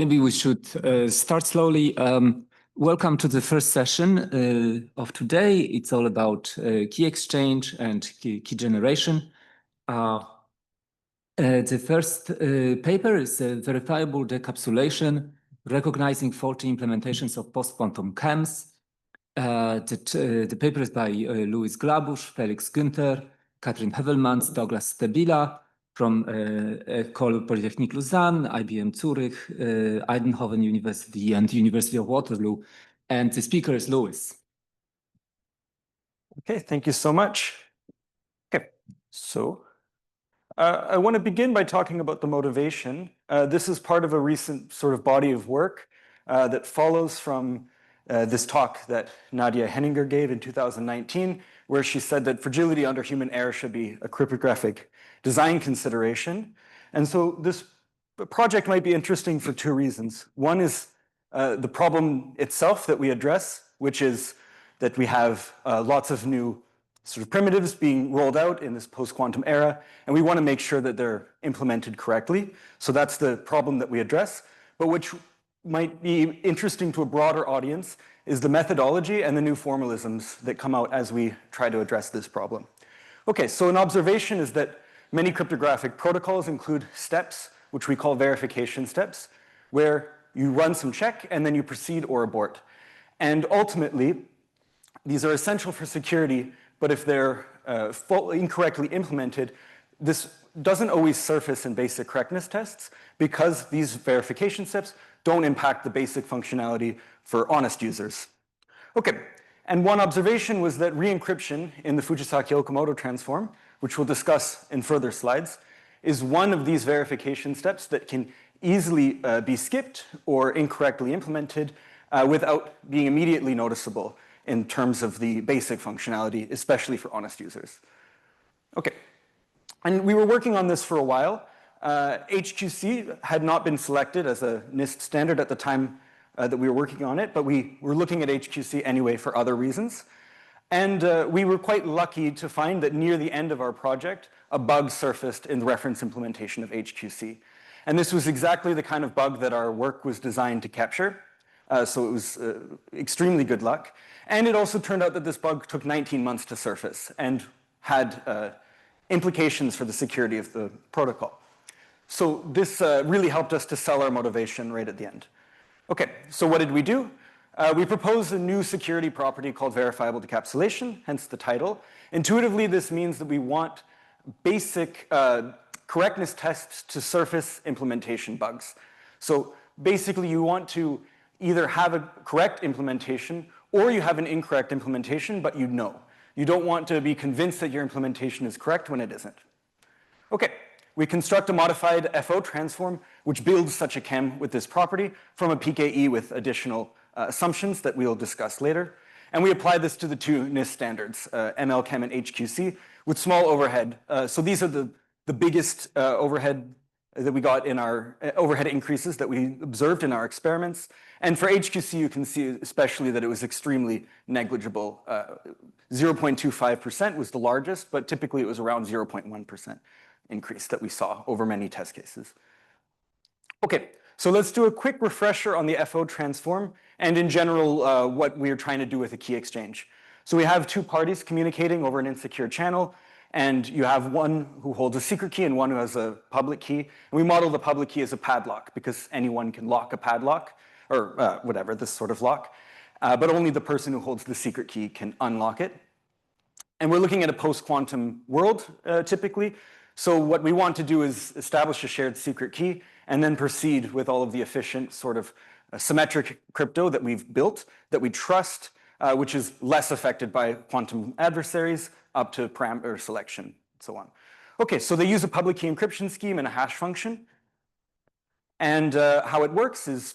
Maybe we should start slowly. Welcome to the first session of today. It's all about key exchange and key generation. The first paper is verifiable decapsulation, recognizing faulty implementations of post-quantum chems. The paper is by Louis Glabusch, Felix Günther, Katrin Hevelmans, Douglas Stabila, from École Polytechnique Lausanne, IBM Zurich, Eindhoven University, and University of Waterloo. And the speaker is Louis. Okay, thank you so much. Okay, so I want to begin by talking about the motivation. This is part of a recent sort of body of work that follows from this talk that Nadia Henninger gave in 2019, where she said that fragility under human error should be a cryptographic design consideration. And so this project might be interesting for two reasons. One is the problem itself that we address, which is that we have lots of new sort of primitives being rolled out in this post-quantum era, and we want to make sure that they're implemented correctly. So that's the problem that we address. But which might be interesting to a broader audience is the methodology and the new formalisms that come out as we try to address this problem. Okay, so an observation is that many cryptographic protocols include steps, which we call verification steps, where you run some check and then you proceed or abort. And ultimately, these are essential for security, but if they're incorrectly implemented, this doesn't always surface in basic correctness tests because these verification steps don't impact the basic functionality for honest users. Okay, and one observation was that re-encryption in the Fujisaki-Okamoto transform, which we'll discuss in further slides, is one of these verification steps that can easily be skipped or incorrectly implemented without being immediately noticeable in terms of the basic functionality, especially for honest users. Okay, and we were working on this for a while. HQC had not been selected as a NIST standard at the time that we were working on it, but we were looking at HQC anyway for other reasons. And we were quite lucky to find that near the end of our project, a bug surfaced in the reference implementation of HQC. And this was exactly the kind of bug that our work was designed to capture. So it was extremely good luck. And it also turned out that this bug took 19 months to surface and had implications for the security of the protocol. So this really helped us to sell our motivation right at the end. Okay, so what did we do? We proposed a new security property called verifiable decapsulation, hence the title. Intuitively, this means that we want basic correctness tests to surface implementation bugs. So basically, you want to either have a correct implementation or you have an incorrect implementation, but you know. You don't want to be convinced that your implementation is correct when it isn't. Okay. We construct a modified FO transform, which builds such a chem with this property from a PKE with additional assumptions that we'll discuss later. And we apply this to the two NIST standards, MLChem and HQC, with small overhead. So these are the biggest overhead that we got in our overhead increases that we observed in our experiments. And for HQC, you can see especially that it was extremely negligible. 0.25% was the largest, but typically it was around 0.1%. Increase that we saw over many test cases. Okay, so let's do a quick refresher on the FO transform and in general what we are trying to do with a key exchange. So we have two parties communicating over an insecure channel, and you have one who holds a secret key and one who has a public key. And we model the public key as a padlock because anyone can lock a padlock or whatever, this sort of lock, but only the person who holds the secret key can unlock it. And we're looking at a post-quantum world typically. So what we want to do is establish a shared secret key and then proceed with all of the efficient sort of symmetric crypto that we've built, that we trust, which is less affected by quantum adversaries up to parameter selection and so on. Okay, so they use a public key encryption scheme and a hash function. And how it works is,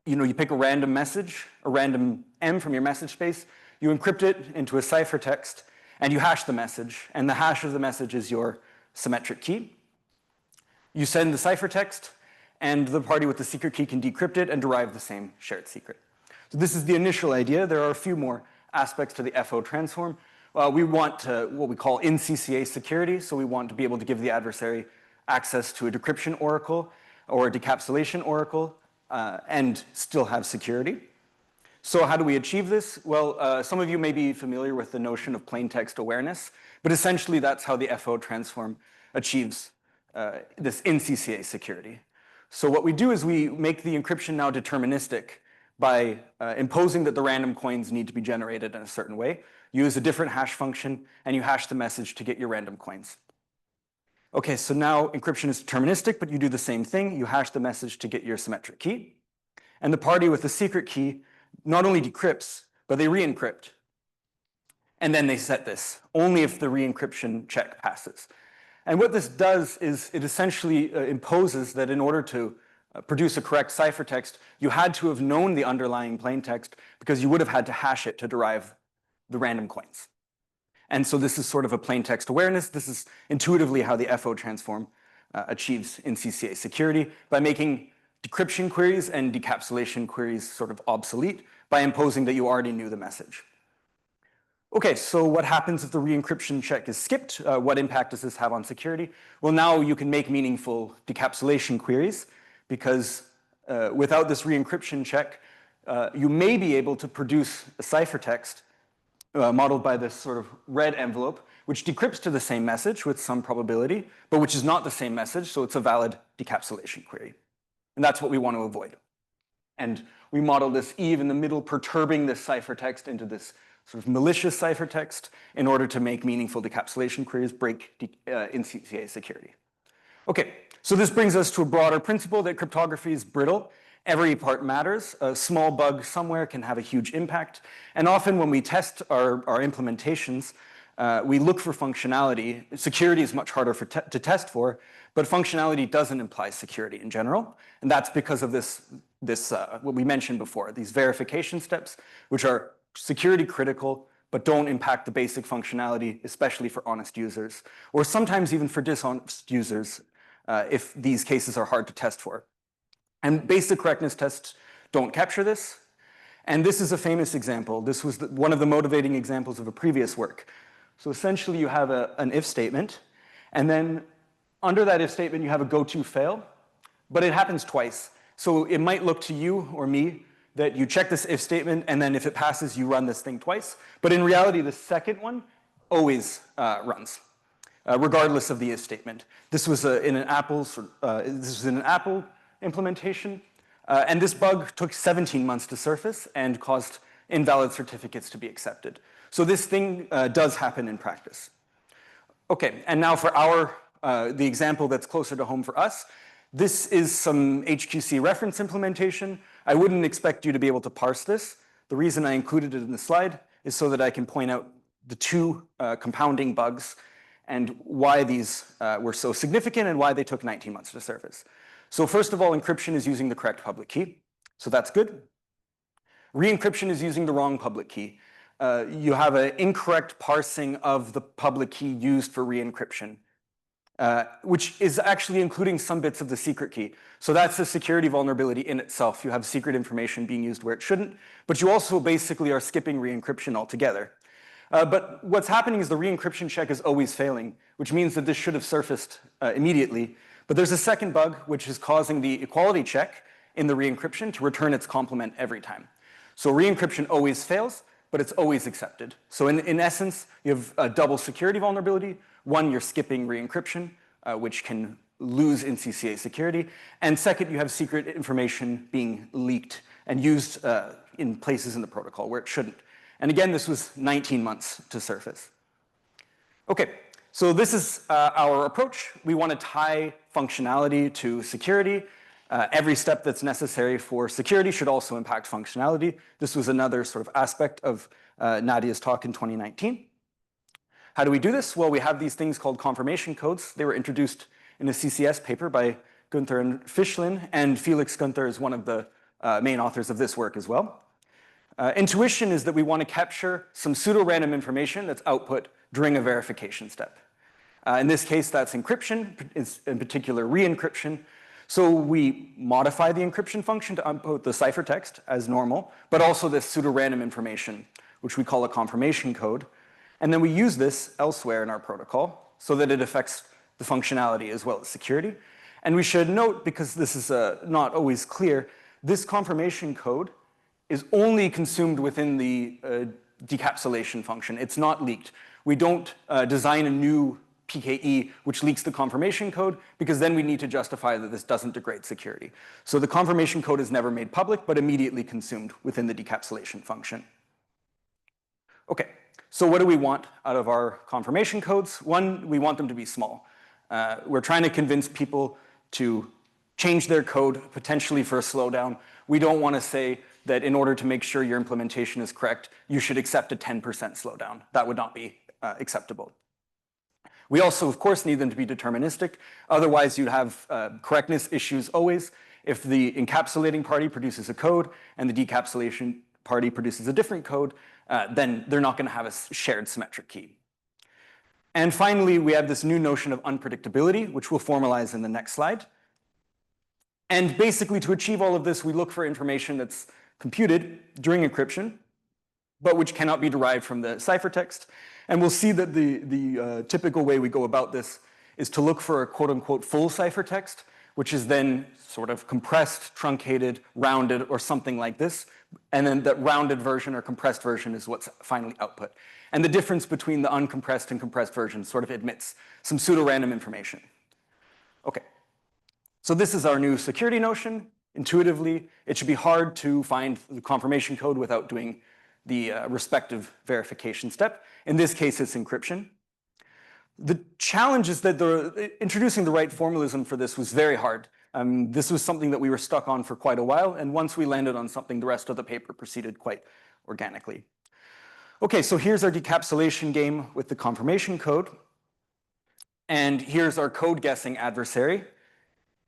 you pick a random message, a random M from your message space, you encrypt it into a ciphertext, and you hash the message. And the hash of the message is your symmetric key. You send the ciphertext, and the party with the secret key can decrypt it and derive the same shared secret. So this is the initial idea. There are a few more aspects to the FO transform. We want what we call in CCA security, so we want to be able to give the adversary access to a decryption oracle or a decapsulation oracle and still have security. So how do we achieve this? Well, some of you may be familiar with the notion of plain text awareness, but essentially that's how the FO transform achieves this in CCA security. So what we do is we make the encryption now deterministic by imposing that the random coins need to be generated in a certain way. You use a different hash function, and you hash the message to get your random coins. Okay, so now encryption is deterministic, but you do the same thing. You hash the message to get your symmetric key. And the party with the secret key not only decrypts, but they re-encrypt. And then they set this, only if the re-encryption check passes. And what this does is it essentially imposes that in order to produce a correct ciphertext, you had to have known the underlying plaintext because you would have had to hash it to derive the random coins. And so this is sort of a plaintext awareness. This is intuitively how the FO transform achieves in CCA security by making decryption queries and decapsulation queries sort of obsolete by imposing that you already knew the message. Okay, so what happens if the re-encryption check is skipped? What impact does this have on security? Well, now you can make meaningful decapsulation queries because without this re-encryption check, you may be able to produce a ciphertext modeled by this sort of red envelope, which decrypts to the same message with some probability, but which is not the same message, so it's a valid decapsulation query. And that's what we want to avoid. And we model this Eve in the middle, perturbing this ciphertext into this sort of malicious ciphertext in order to make meaningful decapsulation queries break in CCA security. Okay, so this brings us to a broader principle that cryptography is brittle. Every part matters. A small bug somewhere can have a huge impact. And often when we test our implementations, we look for functionality. Security is much harder to test for, but functionality doesn't imply security in general. And that's because of this what we mentioned before, these verification steps, which are security critical, but don't impact the basic functionality, especially for honest users, or sometimes even for dishonest users, if these cases are hard to test for. And basic correctness tests don't capture this. And this is a famous example. This was one of the motivating examples of a previous work. So essentially, you have an if statement, and then under that if statement, you have a go-to fail, but it happens twice. So it might look to you or me that you check this if statement, and then if it passes, you run this thing twice. But in reality, the second one always runs, regardless of the if statement. This was in an Apple implementation, and this bug took 17 months to surface and caused invalid certificates to be accepted. So this thing does happen in practice. Okay, and now for the example that's closer to home for us, this is some HQC reference implementation. I wouldn't expect you to be able to parse this. The reason I included it in the slide is so that I can point out the two compounding bugs and why these were so significant and why they took 19 months to surface. So first of all, encryption is using the correct public key. So that's good. Re-encryption is using the wrong public key. You have an incorrect parsing of the public key used for re-encryption, which is actually including some bits of the secret key. So that's a security vulnerability in itself. You have secret information being used where it shouldn't, but you also basically are skipping re-encryption altogether. But what's happening is the re-encryption check is always failing, which means that this should have surfaced immediately. But there's a second bug, which is causing the equality check in the re-encryption to return its complement every time. So re-encryption always fails, but it's always accepted. So in essence, you have a double security vulnerability. One, you're skipping re-encryption, which can lose in CCA security. And second, you have secret information being leaked and used in places in the protocol where it shouldn't. And again, this was 19 months to surface. Okay, so this is our approach. We want to tie functionality to security. Every step that's necessary for security should also impact functionality. This was another sort of aspect of Nadia's talk in 2019. How do we do this? Well, we have these things called confirmation codes. They were introduced in a CCS paper by Gunther and Fischlin, and Felix Gunther is one of the main authors of this work as well. Intuition is that we want to capture some pseudo-random information that's output during a verification step. In this case, that's encryption, in particular re-encryption. So we modify the encryption function to output the ciphertext as normal, but also this pseudo-random information, which we call a confirmation code. And then we use this elsewhere in our protocol so that it affects the functionality as well as security. And we should note, because this is not always clear, this confirmation code is only consumed within the decapsulation function. It's not leaked. We don't design a new PKE which leaks the confirmation code, because then we need to justify that this doesn't degrade security. So the confirmation code is never made public, but immediately consumed within the decapsulation function. Okay, so what do we want out of our confirmation codes? One, we want them to be small. We're trying to convince people to change their code, potentially for a slowdown. We don't want to say that in order to make sure your implementation is correct, you should accept a 10% slowdown. That would not be acceptable. We also, of course, need them to be deterministic. Otherwise, you'd have correctness issues always. If the encapsulating party produces a code and the decapsulation party produces a different code, then they're not going to have a shared symmetric key. And finally, we have this new notion of unpredictability, which we'll formalize in the next slide. And basically, to achieve all of this, we look for information that's computed during encryption, but which cannot be derived from the ciphertext. And we'll see that the typical way we go about this is to look for a quote-unquote full ciphertext, which is then sort of compressed, truncated, rounded, or something like this. And then that rounded version or compressed version is what's finally output. And the difference between the uncompressed and compressed version sort of admits some pseudo-random information. Okay, so this is our new security notion. Intuitively, it should be hard to find the confirmation code without doing the respective verification step. In this case, it's encryption. The challenge is that introducing the right formalism for this was very hard. This was something that we were stuck on for quite a while, and once we landed on something, the rest of the paper proceeded quite organically. Okay, so here's our decapsulation game with the confirmation code. And here's our code guessing adversary.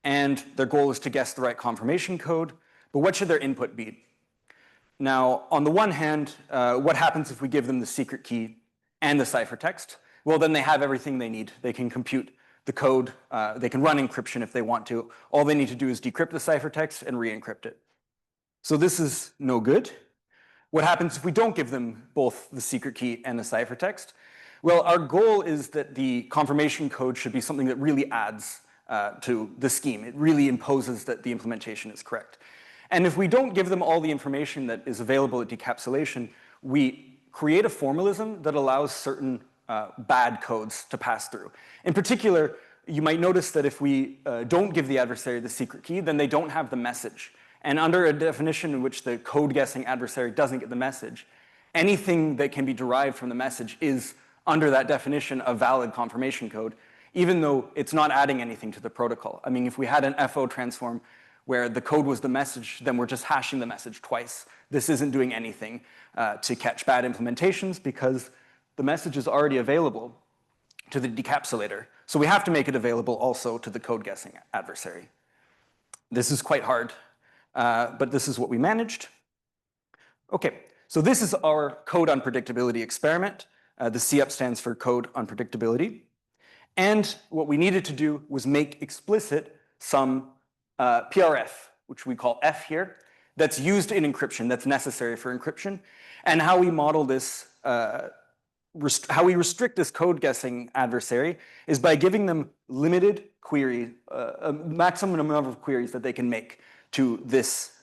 And their goal is to guess the right confirmation code. But what should their input be? Now, on the one hand, what happens if we give them the secret key and the ciphertext? Well, then they have everything they need. They can compute the code. They can run encryption if they want to. All they need to do is decrypt the ciphertext and re-encrypt it. So this is no good. What happens if we don't give them both the secret key and the ciphertext? Well, our goal is that the confirmation code should be something that really adds to the scheme. It really imposes that the implementation is correct. And if we don't give them all the information that is available at decapsulation, we create a formalism that allows certain bad codes to pass through. In particular, you might notice that if we don't give the adversary the secret key, then they don't have the message. And under a definition in which the code guessing adversary doesn't get the message, anything that can be derived from the message is, under that definition, a valid confirmation code, even though it's not adding anything to the protocol. I mean, if we had an FO transform where the code was the message, then we're just hashing the message twice. This isn't doing anything to catch bad implementations because the message is already available to the decapsulator. So we have to make it available also to the code guessing adversary. This is quite hard, but this is what we managed. Okay, so this is our code unpredictability experiment. The CUP stands for code unpredictability. And what we needed to do was make explicit some PRF, which we call F here, that's used in encryption, that's necessary for encryption. And how we model this, how we restrict this code guessing adversary is by giving them limited query, a maximum number of queries that they can make to this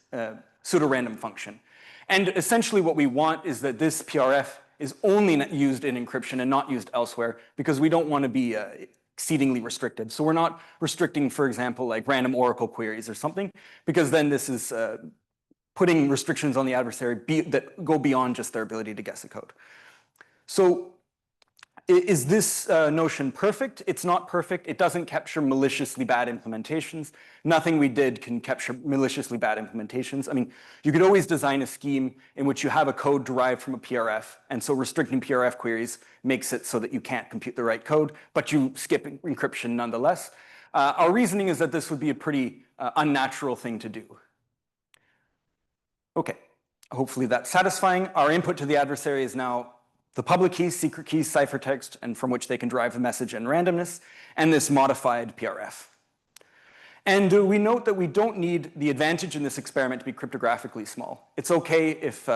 pseudo-random function. And essentially what we want is that this PRF is only used in encryption and not used elsewhere, because we don't want to be exceedingly restricted. So we're not restricting, for example, like random Oracle queries or something, because then this is putting restrictions on the adversary that go beyond just their ability to guess a code. So is this notion perfect? It's not perfect. It doesn't capture maliciously bad implementations. Nothing we did can capture maliciously bad implementations. I mean, you could always design a scheme in which you have a code derived from a PRF, and so restricting PRF queries makes it so that you can't compute the right code, but you skip encryption nonetheless. Our reasoning is that this would be a pretty unnatural thing to do. Okay, hopefully that's satisfying. Our input to the adversary is now the public key, secret key, ciphertext, and from which they can derive a message and randomness, and this modified PRF. And we note that we don't need the advantage in this experiment to be cryptographically small. It's okay if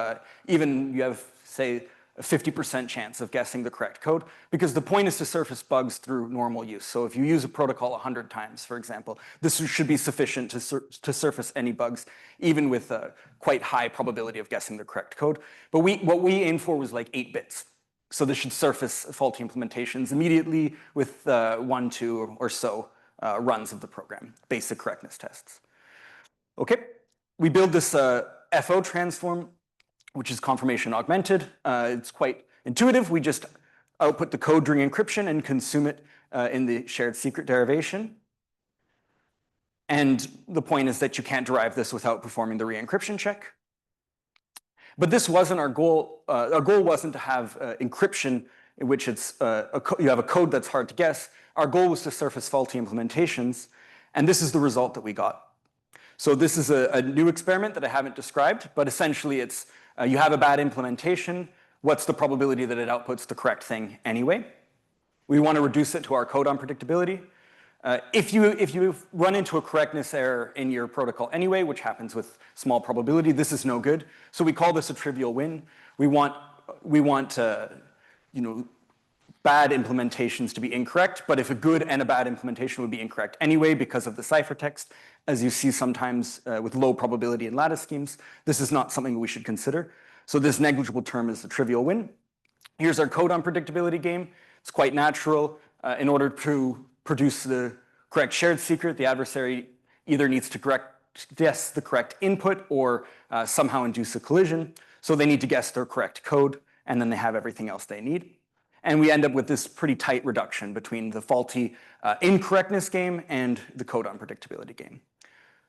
even you have, say, a 50% chance of guessing the correct code, because the point is to surface bugs through normal use. So if you use a protocol 100 times, for example, this should be sufficient to surface any bugs, even with a quite high probability of guessing the correct code. But what we aimed for was like 8 bits. So this should surface faulty implementations immediately with 1, 2 or so runs of the program, basic correctness tests. Okay, we build this FO transform, which is confirmation augmented. It's quite intuitive. We just output the code during encryption and consume it in the shared secret derivation. And the point is that you can't derive this without performing the re-encryption check. But this wasn't our goal. Our goal wasn't to have encryption in which it's you have a code that's hard to guess. Our goal was to surface faulty implementations, and this is the result that we got. So this is a new experiment that I haven't described, but essentially it's you have a bad implementation. What's the probability that it outputs the correct thing anyway? We want to reduce it to our code unpredictability. If you run into a correctness error in your protocol anyway, which happens with small probability, this is no good. So we call this a trivial win. We want bad implementations to be incorrect, but if a good and a bad implementation would be incorrect anyway because of the ciphertext, as you see sometimes with low probability in lattice schemes, this is not something we should consider. So this negligible term is the trivial win. Here's our code unpredictability game. It's quite natural. In order to produce the correct shared secret, the adversary either needs to guess the correct input or somehow induce a collision. So they need to guess their correct code, and then they have everything else they need. And we end up with this pretty tight reduction between the faulty incorrectness game and the code unpredictability game.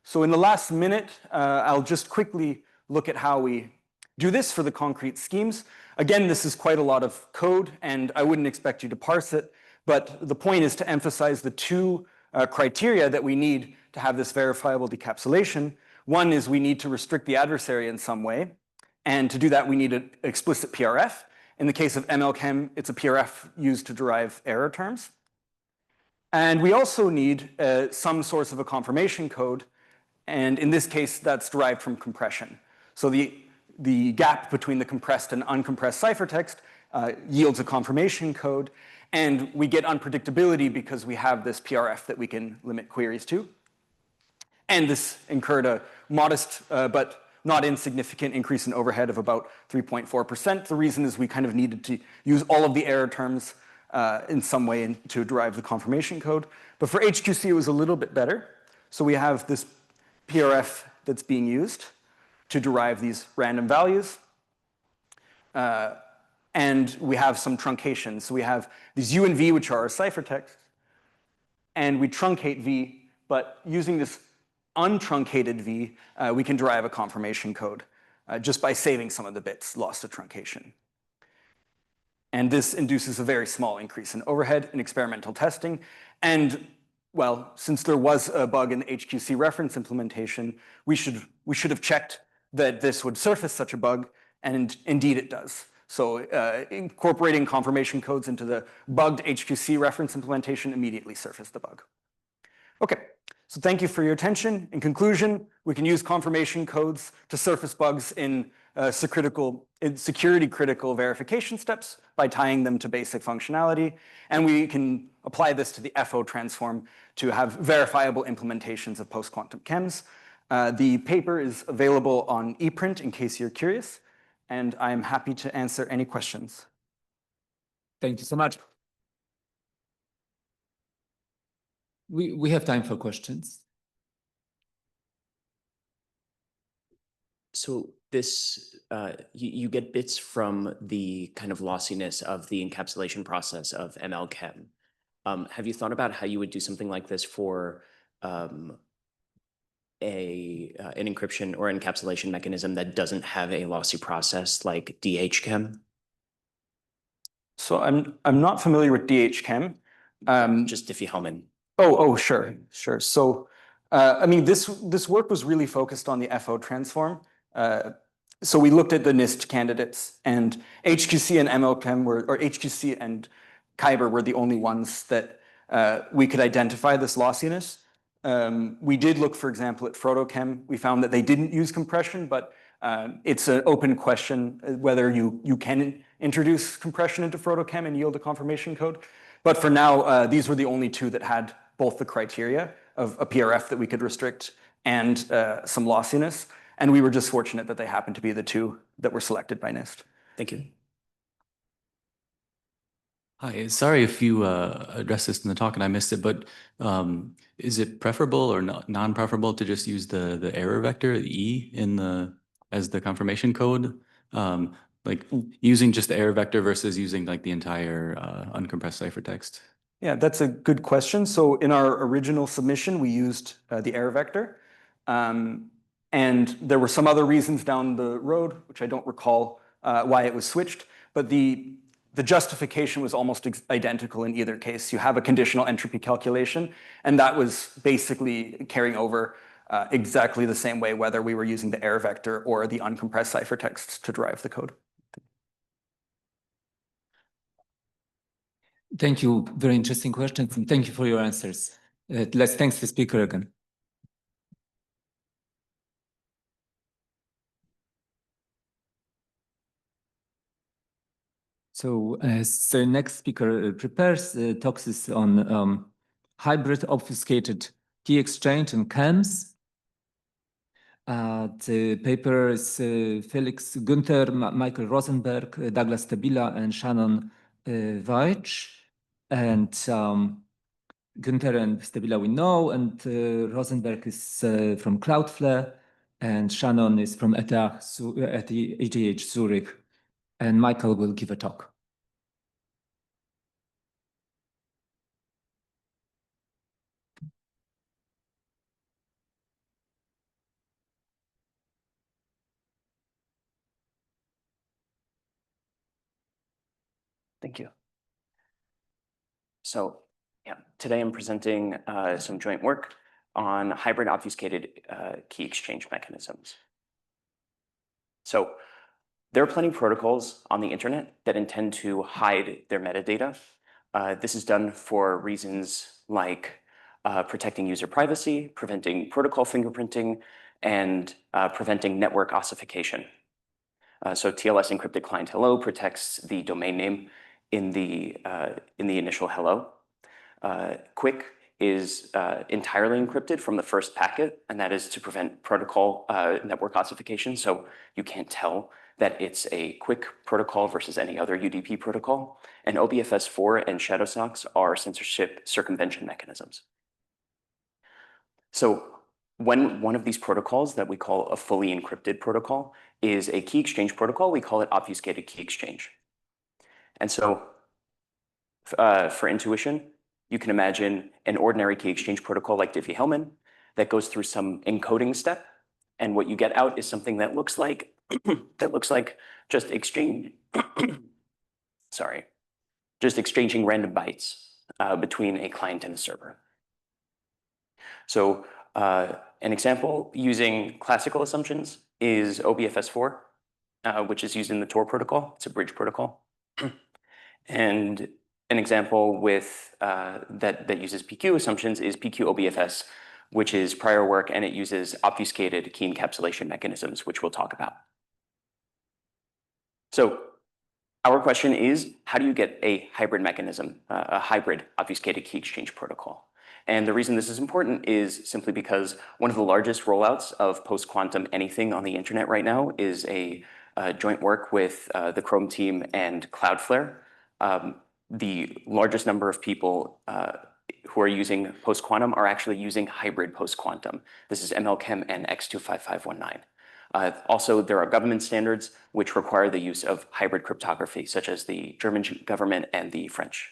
So in the last minute, I'll just quickly look at how we do this for the concrete schemes. Again, this is quite a lot of code, and I wouldn't expect you to parse it, but the point is to emphasize the 2 criteria that we need to have this verifiable decapsulation. One is we need to restrict the adversary in some way, and to do that we need an explicit PRF. In the case of MLChem, it's a PRF used to derive error terms. And we also need some source of a confirmation code, and in this case, that's derived from compression. So the gap between the compressed and uncompressed ciphertext yields a confirmation code, and we get unpredictability because we have this PRF that we can limit queries to. And this incurred a modest but not insignificant increase in overhead of about 3.4%. The reason is we kind of needed to use all of the error terms in some way to derive the confirmation code. But for HQC, it was a little bit better. So we have this PRF that's being used to derive these random values. And we have some truncation. So we have these U and V, which are our ciphertext, and we truncate V, but using this untruncated V, we can derive a confirmation code just by saving some of the bits lost to truncation. And this induces a very small increase in overhead in experimental testing. And well, since there was a bug in the HQC reference implementation, we should have checked that this would surface such a bug, and indeed it does. So incorporating confirmation codes into the bugged HQC reference implementation immediately surfaced the bug. Okay, so thank you for your attention. In conclusion, we can use confirmation codes to surface bugs in security-critical verification steps by tying them to basic functionality. And we can apply this to the FO transform to have verifiable implementations of post-quantum chems. The paper is available on ePrint in case you're curious, and I'm happy to answer any questions. Thank you so much. We have time for questions. So this, you get bits from the kind of lossiness of the encapsulation process of MLChem. Have you thought about how you would do something like this for an encryption or encapsulation mechanism that doesn't have a lossy process like DHChem? So I'm not familiar with DHChem. Just Diffie-Hellman. Oh, sure. So, I mean, this work was really focused on the FO transform. So we looked at the NIST candidates, and HQC and MLChem or HQC and Kyber were the only ones that we could identify this lossiness. We did look, for example, at Photochem. We found that they didn't use compression, but it's an open question whether you can introduce compression into PhotoChem and yield a confirmation code. But for now, these were the only two that had both the criteria of a PRF that we could restrict and some lossiness. And we were just fortunate that they happened to be the two that were selected by NIST. Thank you. Hi, sorry if you addressed this in the talk and I missed it, but is it preferable or non-preferable to just use the error vector, the E, as the confirmation code? Like using just the error vector versus using like the entire uncompressed ciphertext? Yeah, that's a good question. So in our original submission, we used the error vector. And there were some other reasons down the road, which I don't recall why it was switched, but the justification was almost identical in either case. You have a conditional entropy calculation, and that was basically carrying over exactly the same way, whether we were using the error vector or the uncompressed ciphertext to derive the code. Thank you. Very interesting questions, and thank you for your answers. Let's thank the speaker again. So as the next speaker prepares, talks is on hybrid obfuscated key exchange and CAMs. The paper is Felix Günther, Michael Rosenberg, Douglas Stabila, and Shannon Weich. And Günther and Stabila we know, and Rosenberg is from Cloudflare, and Shannon is from ETH Zurich. And Michael will give a talk. Thank you. So yeah, today I'm presenting some joint work on hybrid obfuscated key exchange mechanisms. So there are plenty of protocols on the internet that intend to hide their metadata. This is done for reasons like protecting user privacy, preventing protocol fingerprinting, and preventing network ossification. So TLS encrypted client hello protects the domain name in the initial hello. Quick is entirely encrypted from the first packet, and that is to prevent protocol network ossification. So you can't tell that it's a quick protocol versus any other UDP protocol. And OBFS4 and shadow socks are censorship circumvention mechanisms. So when one of these protocols that we call a fully encrypted protocol is a key exchange protocol, we call it obfuscated key exchange. And so for intuition, you can imagine an ordinary key exchange protocol like Diffie-Hellman that goes through some encoding step. And what you get out is something that looks like just exchanging random bytes between a client and a server. So an example using classical assumptions is OBFS4, which is used in the Tor protocol. It's a bridge protocol. And an example with that uses PQ assumptions is PQ-OBFS, which is prior work, and it uses obfuscated key encapsulation mechanisms, which we'll talk about. So our question is, how do you get a hybrid mechanism, a hybrid obfuscated key exchange protocol? And the reason this is important is simply because one of the largest rollouts of post-quantum anything on the internet right now is a joint work with the Chrome team and Cloudflare. The largest number of people who are using post-quantum are actually using hybrid post-quantum. This is MLChem and X25519. Also, there are government standards which require the use of hybrid cryptography, such as the German government and the French.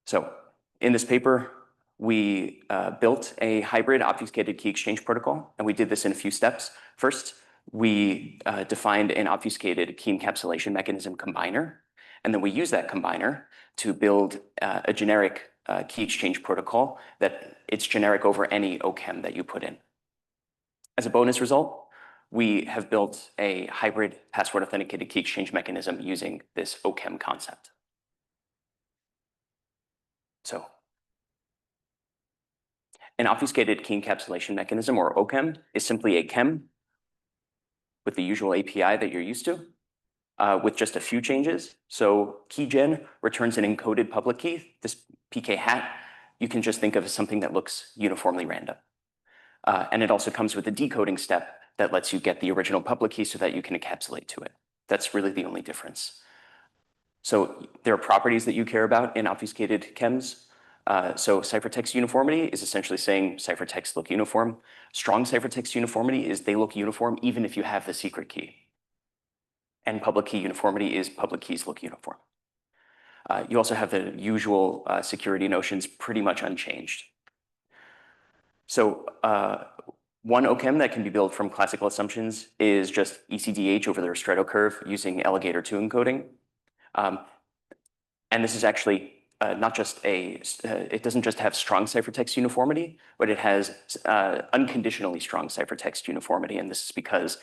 So in this paper, we built a hybrid obfuscated key exchange protocol, and we did this in a few steps. First, we defined an obfuscated key encapsulation mechanism combiner, and then we use that combiner to build a generic key exchange protocol that it's generic over any OChem that you put in. As a bonus result, we have built a hybrid password authenticated key exchange mechanism using this OChem concept. So an obfuscated key encapsulation mechanism, or OChem, is simply a chem with the usual API that you're used to. with just a few changes. So keygen returns an encoded public key. This PK hat, you can just think of as something that looks uniformly random. And it also comes with a decoding step that lets you get the original public key so that you can encapsulate to it. That's really the only difference. So there are properties that you care about in obfuscated chems. So ciphertext uniformity is essentially saying ciphertexts look uniform. Strong ciphertext uniformity is they look uniform even if you have the secret key. And public key uniformity is public keys look uniform. You also have the usual security notions pretty much unchanged. So one OChem that can be built from classical assumptions is just ECDH over the Ristretto curve using alligator 2 encoding. And this is actually not just it doesn't just have strong ciphertext uniformity, but it has unconditionally strong ciphertext uniformity. And this is because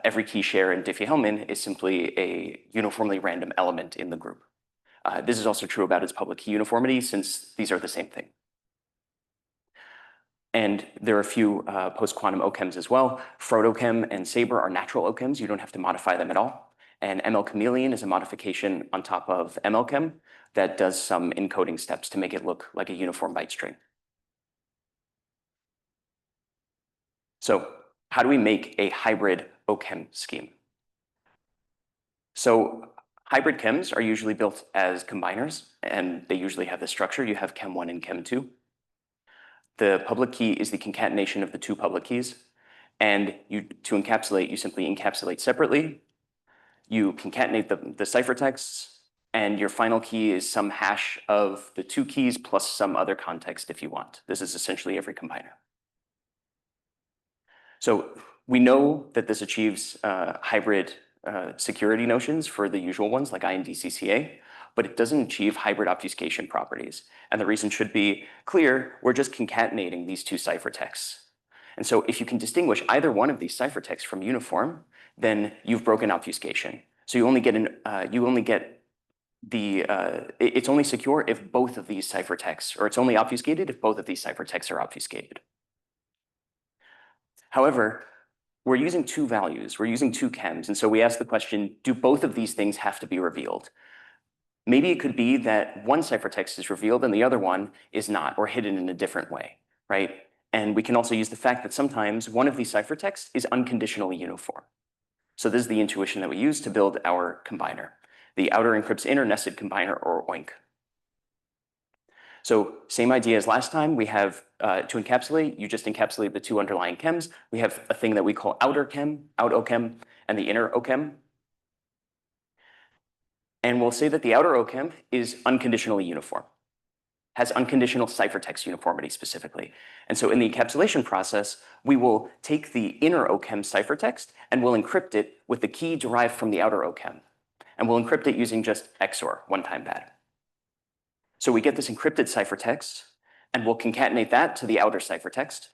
every key share in Diffie-Hellman is simply a uniformly random element in the group. This is also true about its public key uniformity, since these are the same thing. And there are a few post-quantum OChems as well. Frotochem and Sabre are natural OChems. You don't have to modify them at all. And ML Chameleon is a modification on top of MLChem that does some encoding steps to make it look like a uniform byte string. So how do we make a hybrid OChem scheme? So hybrid chems are usually built as combiners, and they usually have this structure. You have Chem 1 and Chem 2. The public key is the concatenation of the two public keys. And to encapsulate, you simply encapsulate separately. You concatenate the ciphertexts, and your final key is some hash of the two keys plus some other context if you want. This is essentially every combiner. So we know that this achieves hybrid security notions for the usual ones like IND-CCA, but it doesn't achieve hybrid obfuscation properties. And the reason should be clear. We're just concatenating these two ciphertexts. And so if you can distinguish either one of these ciphertexts from uniform, then you've broken obfuscation. So you only get it's only secure if both of these ciphertexts, or it's only obfuscated if both of these ciphertexts are obfuscated. However, we're using two values, we're using two chems. And so we ask the question, do both of these things have to be revealed? Maybe it could be that one ciphertext is revealed and the other one is not, or hidden in a different way, right? And we can also use the fact that sometimes one of these ciphertexts is unconditionally uniform. So this is the intuition that we use to build our combiner. The outer encrypts inner nested combiner, or OINC. So same idea as last time. We have, to encapsulate, you just encapsulate the two underlying chems. We have a thing that we call outer chem, out OChem, and the inner OChem. And we'll say that the outer OChem is unconditionally uniform, has unconditional ciphertext uniformity specifically. And so in the encapsulation process, we will take the inner OChem ciphertext and we'll encrypt it with the key derived from the outer OChem. And we'll encrypt it using just XOR, one-time bad. So we get this encrypted ciphertext, and we'll concatenate that to the outer ciphertext.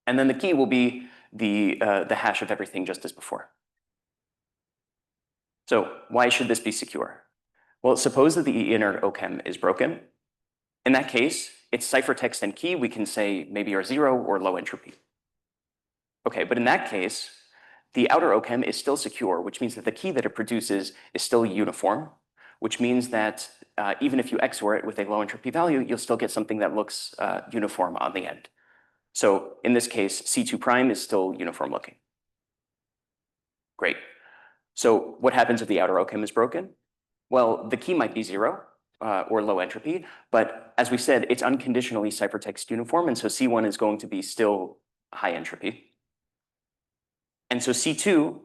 And then the key will be the hash of everything just as before. So why should this be secure? Well, suppose that the inner OChem is broken. In that case, its ciphertext and key we can say maybe are 0 or low entropy. Okay, but in that case, the outer OChem is still secure, which means that the key that it produces is still uniform, which means that even if you XOR it with a low entropy value, you'll still get something that looks uniform on the end. So in this case, C2 prime is still uniform looking. Great. So what happens if the outer OChem is broken? Well, the key might be 0 or low entropy, but as we said, it's unconditionally ciphertext uniform, and so C1 is going to be still high entropy. And so C2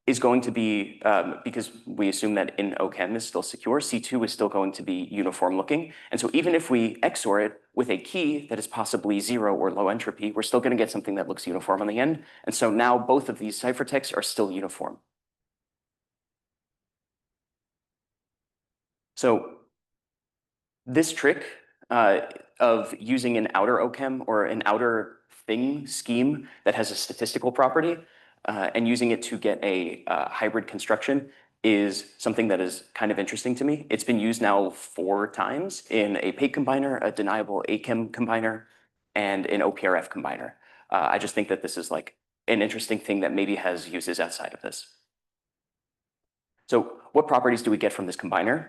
is going to be, because we assume that in OChem is still secure, C2 is still going to be uniform looking. And so even if we XOR it with a key that is possibly 0 or low entropy, we're still going to get something that looks uniform on the end. And so now both of these ciphertexts are still uniform. So this trick of using an outer OChem or an outer thing scheme that has a statistical property and using it to get a hybrid construction is something that is kind of interesting to me. It's been used now 4 times in a PAKE combiner, a deniable AChem combiner, and an OPRF combiner. I just think that this is like an interesting thing that maybe has uses outside of this. So what properties do we get from this combiner?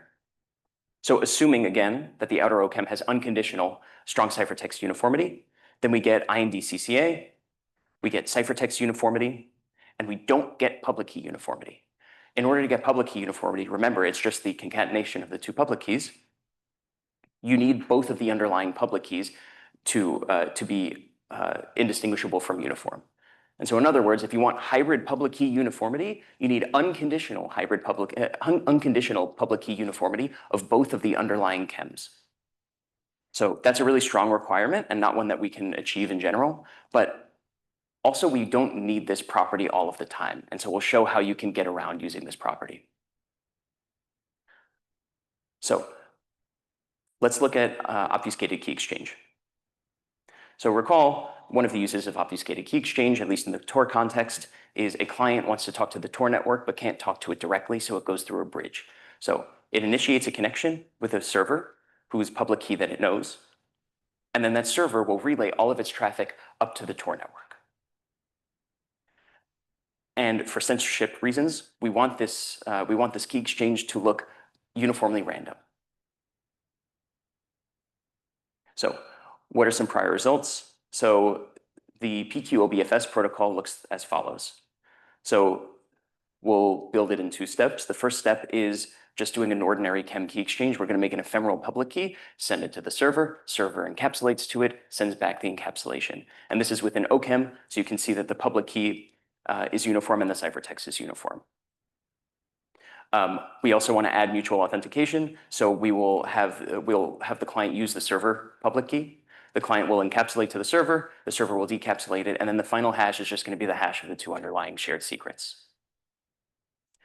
So assuming, again, that the outer OChem has unconditional strong ciphertext uniformity, then we get IND-CCA, we get ciphertext uniformity, and we don't get public key uniformity. In order to get public key uniformity, remember, it's just the concatenation of the two public keys. You need both of the underlying public keys to be indistinguishable from uniform. And so in other words, if you want hybrid public key uniformity, you need unconditional public key uniformity of both of the underlying chems. So that's a really strong requirement and not one that we can achieve in general, but also we don't need this property all of the time. And so we'll show how you can get around using this property. So let's look at obfuscated key exchange. So recall, one of the uses of obfuscated key exchange, at least in the Tor context, is a client wants to talk to the Tor network but can't talk to it directly, so it goes through a bridge. So it initiates a connection with a server whose public key that it knows, and then that server will relay all of its traffic up to the Tor network. And for censorship reasons, we want this key exchange to look uniformly random. So what are some prior results? So the PQ-OBFS protocol looks as follows. So we'll build it in two steps. The first step is just doing an ordinary chem key exchange. We're going to make an ephemeral public key, send it to the server encapsulates to it, sends back the encapsulation. And this is within OChem, so you can see that the public key is uniform and the ciphertext is uniform. We also want to add mutual authentication, so we'll have the client use the server public key. The client will encapsulate to the server will decapsulate it, and then the final hash is just going to be the hash of the two underlying shared secrets.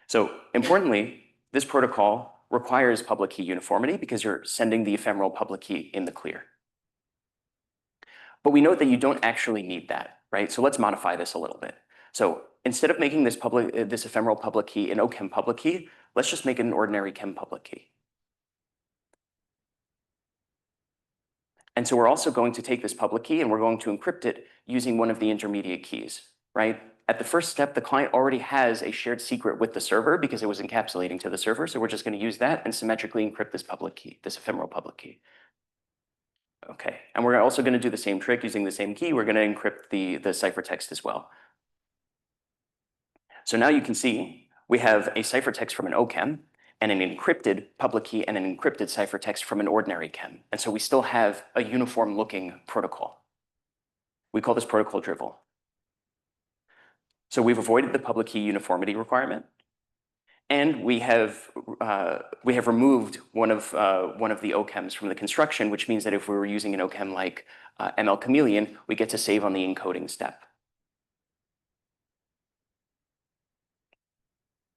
So importantly, this protocol requires public key uniformity because you're sending the ephemeral public key in the clear. But we note that you don't actually need that, right? So let's modify this a little bit. So instead of making this ephemeral public key an OChem public key, let's just make it an ordinary chem public key. And so we're also going to take this public key and we're going to encrypt it using one of the intermediate keys, right? At the first step, the client already has a shared secret with the server because it was encapsulating to the server. So we're just going to use that and symmetrically encrypt this public key, this ephemeral public key. Okay, and we're also going to do the same trick using the same key. We're going to encrypt the ciphertext as well. So now you can see we have a ciphertext from an OChem and an encrypted public key and an encrypted ciphertext from an ordinary chem. And so we still have a uniform looking protocol. We call this protocol drivel. So we've avoided the public key uniformity requirement, and we have removed one of the OChems from the construction, which means that if we were using an OChem like ML Chameleon, we get to save on the encoding step.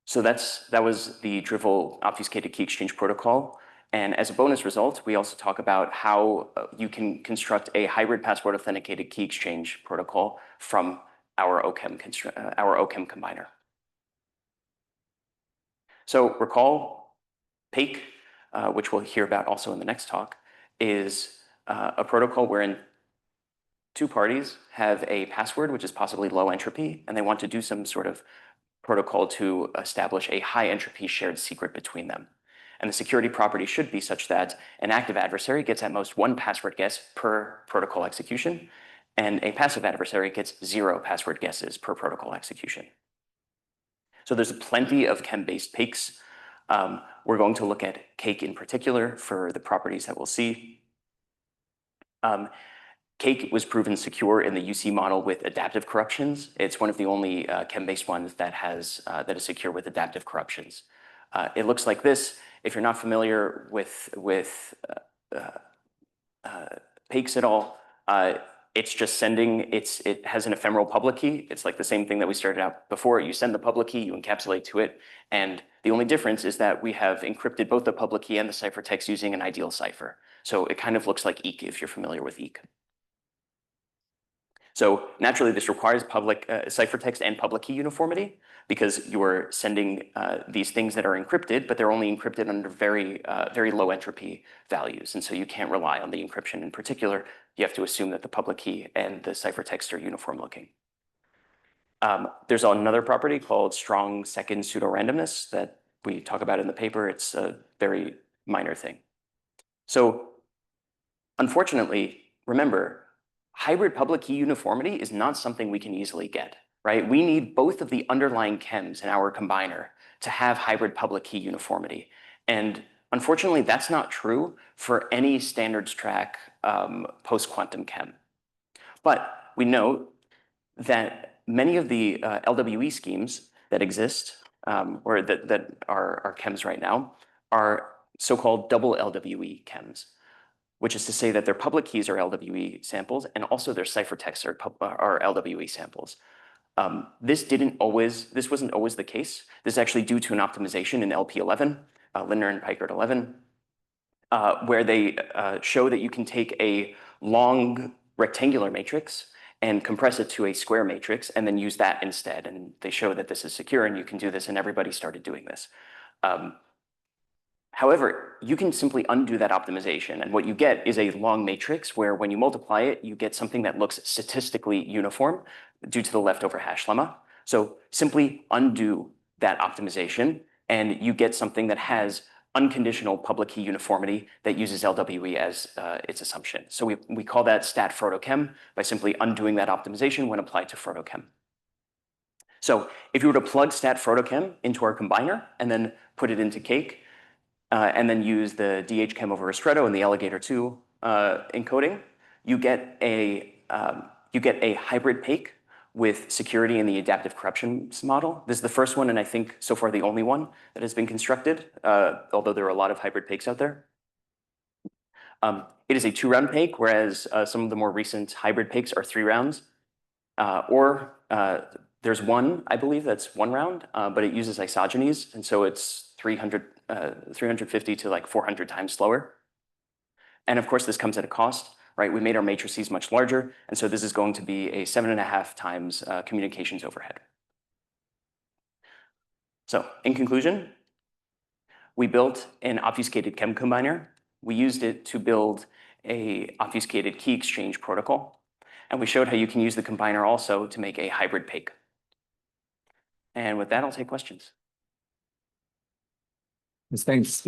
So that was the drivel obfuscated key exchange protocol. And as a bonus result, we also talk about how you can construct a hybrid password authenticated key exchange protocol from our OChem combiner. So recall, PAKE, which we'll hear about also in the next talk, is a protocol wherein two parties have a password which is possibly low entropy, and they want to do some sort of protocol to establish a high entropy shared secret between them. And the security property should be such that an active adversary gets at most one password guess per protocol execution, and a passive adversary gets 0 password guesses per protocol execution. So there's plenty of chem-based PAKEs. We're going to look at cake in particular for the properties that we'll see. Cake was proven secure in the UC model with adaptive corruptions. It's one of the only chem-based ones that is secure with adaptive corruptions. It looks like this. If you're not familiar with PAKEs at all, it's just sending, it has an ephemeral public key. It's like the same thing that we started out before. You send the public key, you encapsulate to it, and the only difference is that we have encrypted both the public key and the ciphertext using an ideal cipher. So it kind of looks like EEC if you're familiar with EEC. So naturally, this requires public ciphertext and public key uniformity because you're sending these things that are encrypted, but they're only encrypted under very low entropy values. And so you can't rely on the encryption in particular. You have to assume that the public key and the ciphertext are uniform looking. There's another property called strong second pseudo-randomness that we talk about in the paper, it's a very minor thing. So unfortunately, remember, hybrid public key uniformity is not something we can easily get, right? We need both of the underlying chems in our combiner to have hybrid public key uniformity. And unfortunately, that's not true for any standards track post-quantum chem. But we know that many of the LWE schemes that exist, or that are chems right now, are so-called double LWE chems, which is to say that their public keys are LWE samples and also their ciphertexts are LWE samples. This wasn't always the case. This is actually due to an optimization in LP11, Lindner and Peikert 11, where they show that you can take a long rectangular matrix and compress it to a square matrix and then use that instead. And they show that this is secure and you can do this, and everybody started doing this. However, you can simply undo that optimization, and what you get is a long matrix where when you multiply it, you get something that looks statistically uniform due to the leftover hash lemma. So simply undo that optimization, and you get something that has unconditional public key uniformity that uses LWE as its assumption. So we call that stat photochem by simply undoing that optimization when applied to photochem. So if you were to plug stat photochem into our combiner and then put it into cake, and then use the DH-chem over Ristretto and the Alligator 2 encoding, you get a hybrid PAKE with security in the adaptive corruptions model. This is the first one, and I think so far the only one that has been constructed, although there are a lot of hybrid PAKEs out there. It is a 2-round PAKE, whereas some of the more recent hybrid PAKEs are 3 rounds. There's one, I believe, that's 1 round, but it uses isogenies, and so it's 350 to like 400 times slower. And of course, this comes at a cost, right? We made our matrices much larger, and so this is going to be a 7.5 times communications overhead. So in conclusion, we built an obfuscated chem combiner. We used it to build a obfuscated key exchange protocol, and we showed how you can use the combiner also to make a hybrid PAKE. And with that, I'll take questions. Thanks.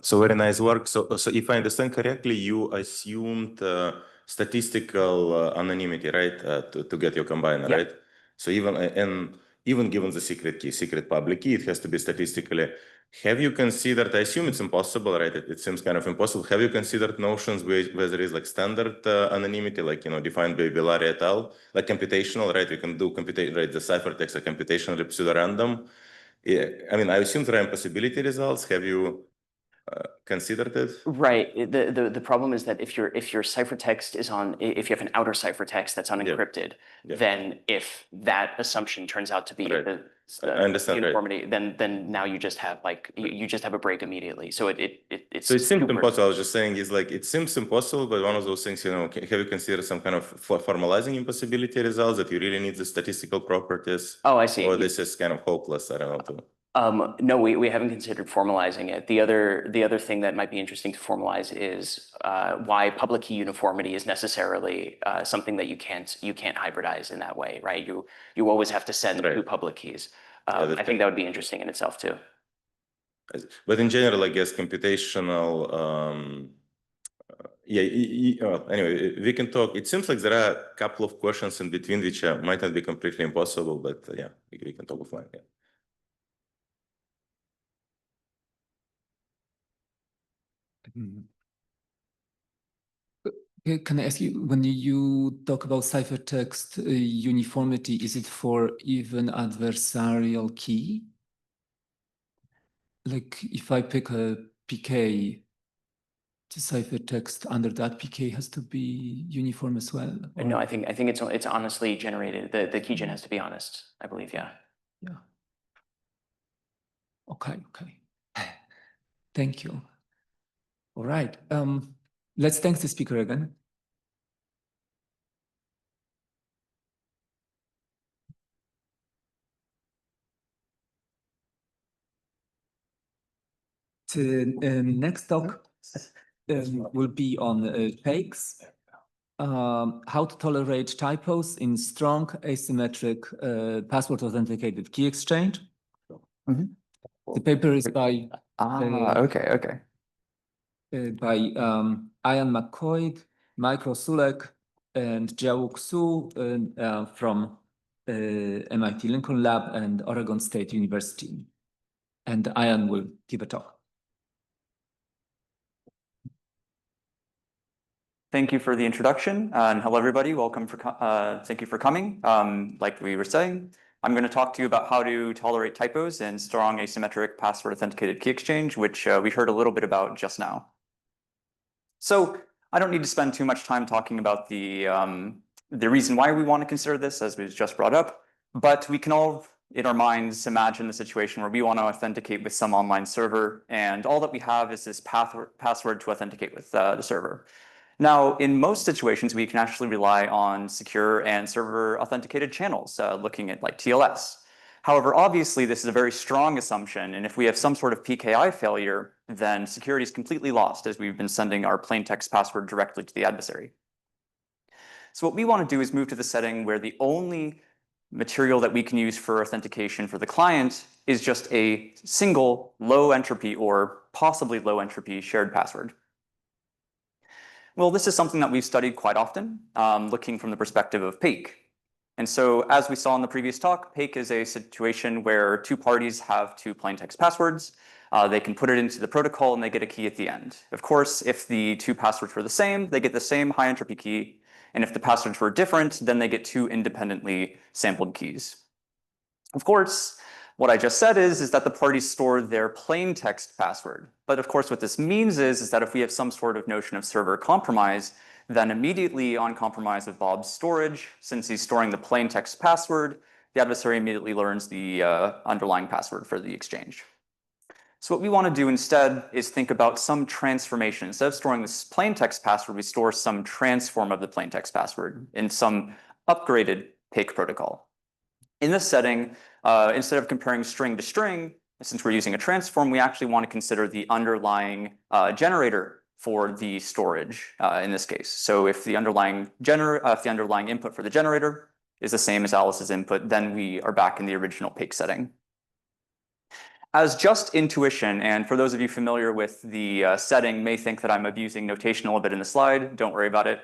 So very nice work. So if I understand correctly, you assumed statistical anonymity, right, to get your combiner, Yeah. right? So even given the secret key, secret public key, it has to be statistically. Have you considered? I assume it's impossible, right? It seems kind of impossible. Have you considered notions where there is like standard anonymity, like defined by Villari et al., like computational, right? You can do right? The ciphertext are computationally pseudo-random. Yeah, I mean, I assume there are impossibility results. Have you considered it? Right. The problem is that if your ciphertext is if you have an outer ciphertext that's unencrypted, then if that assumption turns out to be the uniformity, right, then now you just have you just have a break immediately. So it's so it seems impossible. I was just saying is like it seems impossible, but one of those things, have you considered some kind of formalizing impossibility results that you really need the statistical properties? Oh, I see. Or this is kind of hopeless. I don't know. No, we haven't considered formalizing it. The other thing that might be interesting to formalize is why public key uniformity is necessarily something that you can't hybridize in that way, right? You always have to send 2 public keys. I think that would be interesting in itself too. But in general, I guess computational. Anyway, we can talk. It seems like there are a couple of questions in between which might not be completely impossible, but yeah, we can talk offline. Yeah. Can I ask you, when you talk about ciphertext uniformity, is it for even adversarial key? Like if I pick a PK, the ciphertext under that PK has to be uniform as well? Or? No, I think it's honestly generated. The keygen has to be honest, I believe. Yeah. Yeah. Okay. Thank you. All right. Let's thank the speaker again. The next talk will be on fakes. how to tolerate typos in strong asymmetric password authenticated key exchange. The paper is by Okay. Ian McCoy, Michael Sulek, and Jiawook Su from MIT Lincoln Lab and Oregon State University. And Ian will give a talk. Thank you for the introduction, and hello everybody. Welcome thank you for coming. Like we were saying, I'm going to talk to you about how to tolerate typos in strong asymmetric password authenticated key exchange, which we heard a little bit about just now. So I don't need to spend too much time talking about the reason why we want to consider this, as was just brought up, but we can all in our minds imagine the situation where we want to authenticate with some online server, and all that we have is this password to authenticate with the server. Now, in most situations, we can actually rely on secure and server authenticated channels, looking at like TLS. However, obviously, this is a very strong assumption, and if we have some sort of PKI failure, then security is completely lost, as we've been sending our plain text password directly to the adversary. So what we want to do is move to the setting where the only material that we can use for authentication for the client is just a single low entropy or possibly low entropy shared password. Well, this is something that we've studied quite often, looking from the perspective of PAKE. And so as we saw in the previous talk, PAKE is a situation where two parties have two plain text passwords. They can put it into the protocol and they get a key at the end. Of course, if the two passwords were the same, they get the same high entropy key. And if the passwords were different, then they get two independently sampled keys. Of course, what I just said is that the parties store their plain text password. But of course, what this means is that if we have some sort of notion of server compromise, then immediately on compromise of Bob's storage, since he's storing the plain text password, the adversary immediately learns the underlying password for the exchange. So what we want to do instead is think about some transformation. Instead of storing this plain text password, we store some transform of the plain text password in some upgraded PAKE protocol. In this setting, instead of comparing string to string, since we're using a transform, we actually want to consider the underlying generator for the storage in this case. So if the underlying input for the generator is the same as Alice's input, then we are back in the original PAKE setting. As just intuition, and for those of you familiar with the setting may think that I'm abusing notation a little bit in the slide, don't worry about it.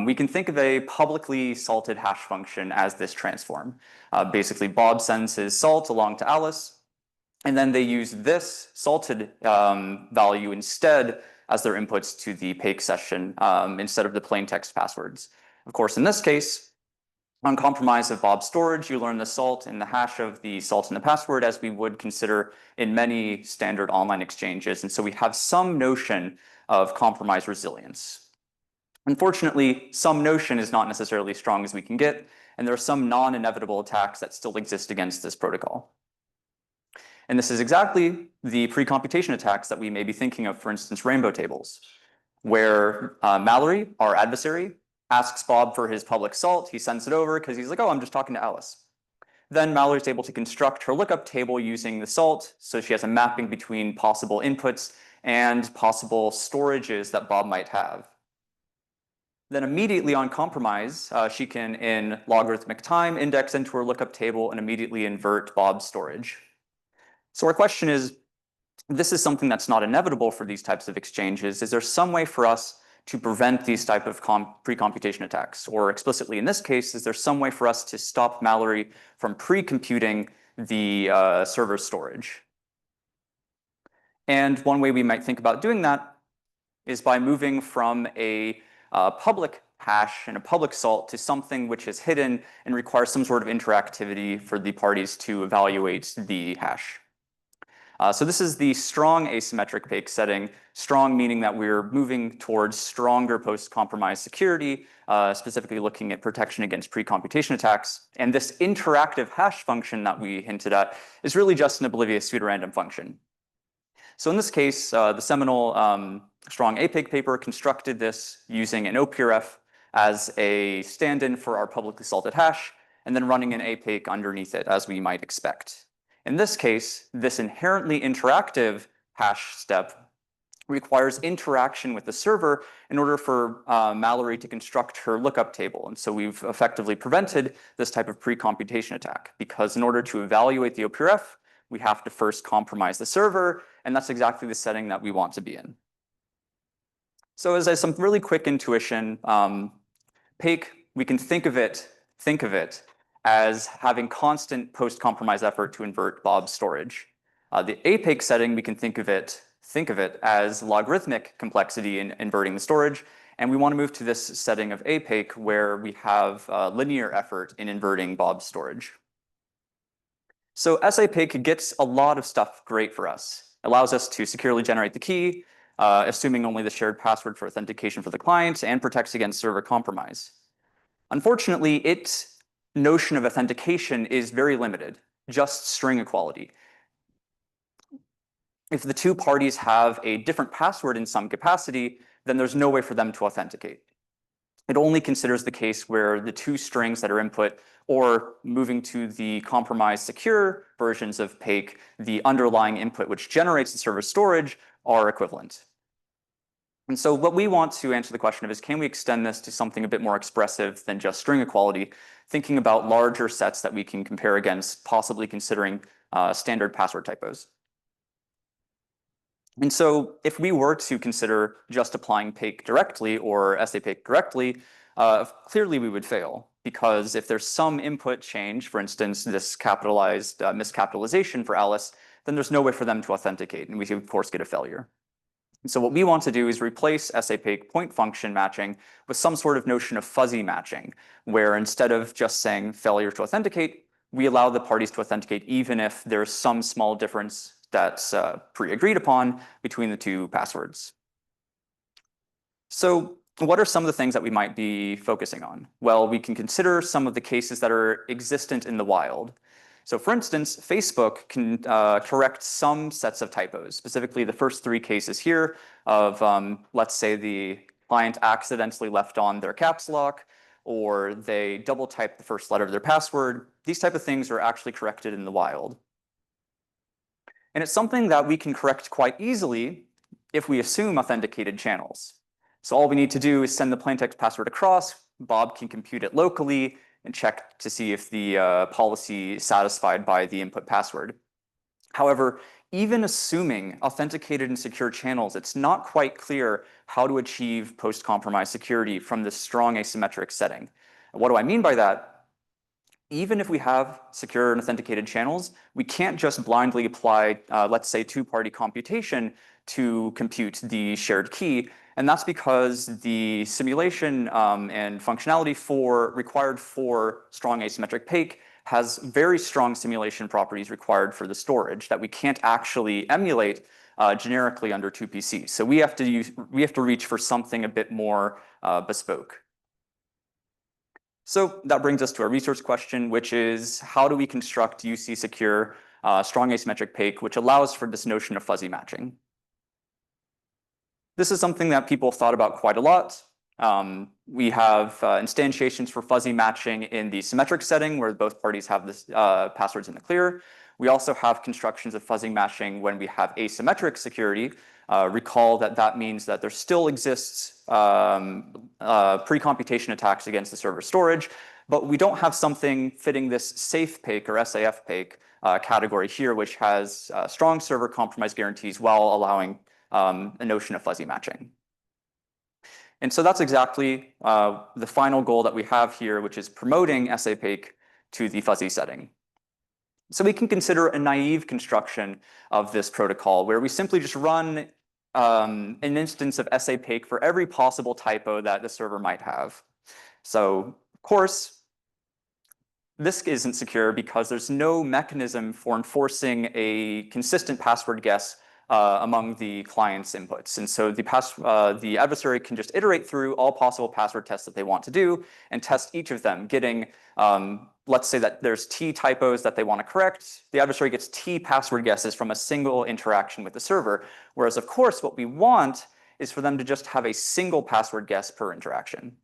We can think of a publicly salted hash function as this transform. Basically, Bob sends his salt along to Alice, and then they use this salted value instead as their inputs to the PAKE session instead of the plain text passwords. Of course, in this case, on compromise of Bob's storage, you learn the salt and the hash of the salt and the password as we would consider in many standard online exchanges. And so we have some notion of compromise resilience. Unfortunately, some notion is not necessarily as strong as we can get, and there are some non-inevitable attacks that still exist against this protocol. And this is exactly the pre-computation attacks that we may be thinking of, for instance, rainbow tables, where Mallory, our adversary, asks Bob for his public salt. He sends it over because he's like, oh, I'm just talking to Alice. Then Mallory's able to construct her lookup table using the salt, so she has a mapping between possible inputs and possible storages that Bob might have. Then immediately on compromise, she can, in logarithmic time, index into her lookup table and immediately invert Bob's storage. So our question is, this is something that's not inevitable for these types of exchanges. Is there some way for us to prevent these type of pre-computation attacks? Or explicitly in this case, is there some way for us to stop Mallory from pre-computing the server storage? And one way we might think about doing that is by moving from a public hash and a public salt to something which is hidden and requires some sort of interactivity for the parties to evaluate the hash. So this is the strong asymmetric PAKE setting, strong meaning that we're moving towards stronger post-compromise security, specifically looking at protection against pre-computation attacks. And this interactive hash function that we hinted at is really just an oblivious pseudorandom function. So in this case, the seminal strong APAKE paper constructed this using an OPRF as a stand-in for our publicly salted hash, and then running an APAKE underneath it, as we might expect. In this case, this inherently interactive hash step requires interaction with the server in order for Mallory to construct her lookup table. And so we've effectively prevented this type of pre-computation attack, because in order to evaluate the OPRF, we have to first compromise the server, and that's exactly the setting that we want to be in. So as some really quick intuition, Pake, we can think of it as having constant post-compromise effort to invert Bob's storage. The APAKE setting, we can think of it as logarithmic complexity in inverting the storage, and we want to move to this setting of APAKE where we have linear effort in inverting Bob's storage. So SAPAKE gets a lot of stuff great for us. It allows us to securely generate the key, assuming only the shared password for authentication for the client, and protects against server compromise. Unfortunately, its notion of authentication is very limited, just string equality. If the two parties have a different password in some capacity, then there's no way for them to authenticate. It only considers the case where the two strings that are input, or moving to the compromised secure versions of Pake, the underlying input which generates the server storage, are equivalent. And so what we want to answer the question of is, can we extend this to something a bit more expressive than just string equality, thinking about larger sets that we can compare against, possibly considering standard password typos. And so if we were to consider just applying Pake directly or SAPAKE directly, clearly we would fail, because if there's some input change, for instance, this capitalized miscapitalization for Alice, then there's no way for them to authenticate, and we of course get a failure. And so what we want to do is replace SAPAKE point function matching with some sort of notion of fuzzy matching, where instead of just saying failure to authenticate, we allow the parties to authenticate even if there's some small difference that's pre-agreed upon between the two passwords. So what are some of the things that we might be focusing on? Well, we can consider some of the cases that are existent in the wild. So for instance, Facebook can correct some sets of typos, specifically the first three cases here of, let's say the client accidentally left on their caps lock, or they double typed the first letter of their password. These type of things are actually corrected in the wild. And it's something that we can correct quite easily if we assume authenticated channels. So all we need to do is send the plaintext password across. Bob can compute it locally and check to see if the policy is satisfied by the input password. However, even assuming authenticated and secure channels, it's not quite clear how to achieve post-compromise security from this strong asymmetric setting. And what do I mean by that? Even if we have secure and authenticated channels, we can't just blindly apply, let's say, two-party computation to compute the shared key. And that's because the simulation and functionality required for strong asymmetric Pake has very strong simulation properties required for the storage that we can't actually emulate generically under 2PC. So we have to reach for something a bit more bespoke. So that brings us to our research question, which is, how do we construct UC secure strong asymmetric Pake, which allows for this notion of fuzzy matching? This is something that people thought about quite a lot. We have instantiations for fuzzy matching in the symmetric setting where both parties have this passwords in the clear. We also have constructions of fuzzy matching when we have asymmetric security. Recall that means that there still exists pre-computation attacks against the server storage, but we don't have something fitting this safe Pake or SAF Pake category here, which has strong server compromise guarantees while allowing a notion of fuzzy matching. And so that's exactly the final goal that we have here, which is promoting SAPAKE to the fuzzy setting. So we can consider a naive construction of this protocol where we simply just run an instance of SAPAKE for every possible typo that the server might have. So of course, this isn't secure because there's no mechanism for enforcing a consistent password guess among the client's inputs. And so the adversary can just iterate through all possible password tests that they want to do and test each of them, getting, let's say that there's T typos that they want to correct. The adversary gets T password guesses from a single interaction with the server. Whereas, of course, what we want is for them to just have a single password guess per interaction.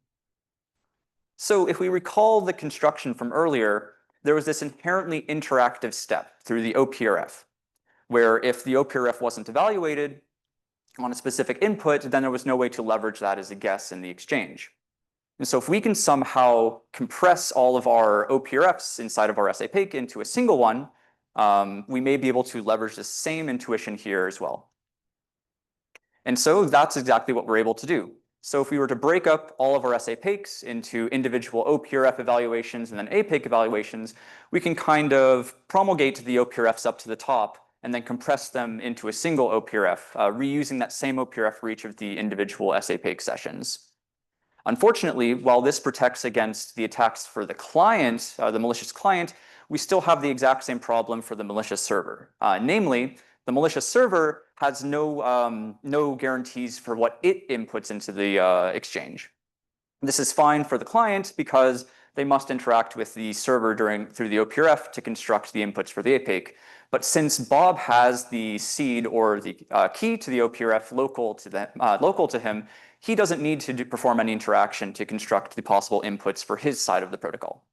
So if we recall the construction from earlier, there was this inherently interactive step through the OPRF, where if the OPRF wasn't evaluated, on a specific input, then there was no way to leverage that as a guess in the exchange. And so if we can somehow compress all of our OPRFs inside of our SAPIC into a single one, we may be able to leverage the same intuition here as well. And so that's exactly what we're able to do. So if we were to break up all of our SAPICs into individual OPRF evaluations and then APIC evaluations, we can kind of promulgate the OPRFs up to the top and then compress them into a single OPRF, reusing that same OPRF for each of the individual SAPIC sessions. Unfortunately, while this protects against the attacks for the client, the malicious client, we still have the exact same problem for the malicious server. Namely, the malicious server has no guarantees for what it inputs into the exchange. This is fine for the client because they must interact with the server through the OPRF to construct the inputs for the APIC. But since Bob has the seed or the key to the OPRF local to him, he doesn't need to perform any interaction to construct the possible inputs for his side of the protocol.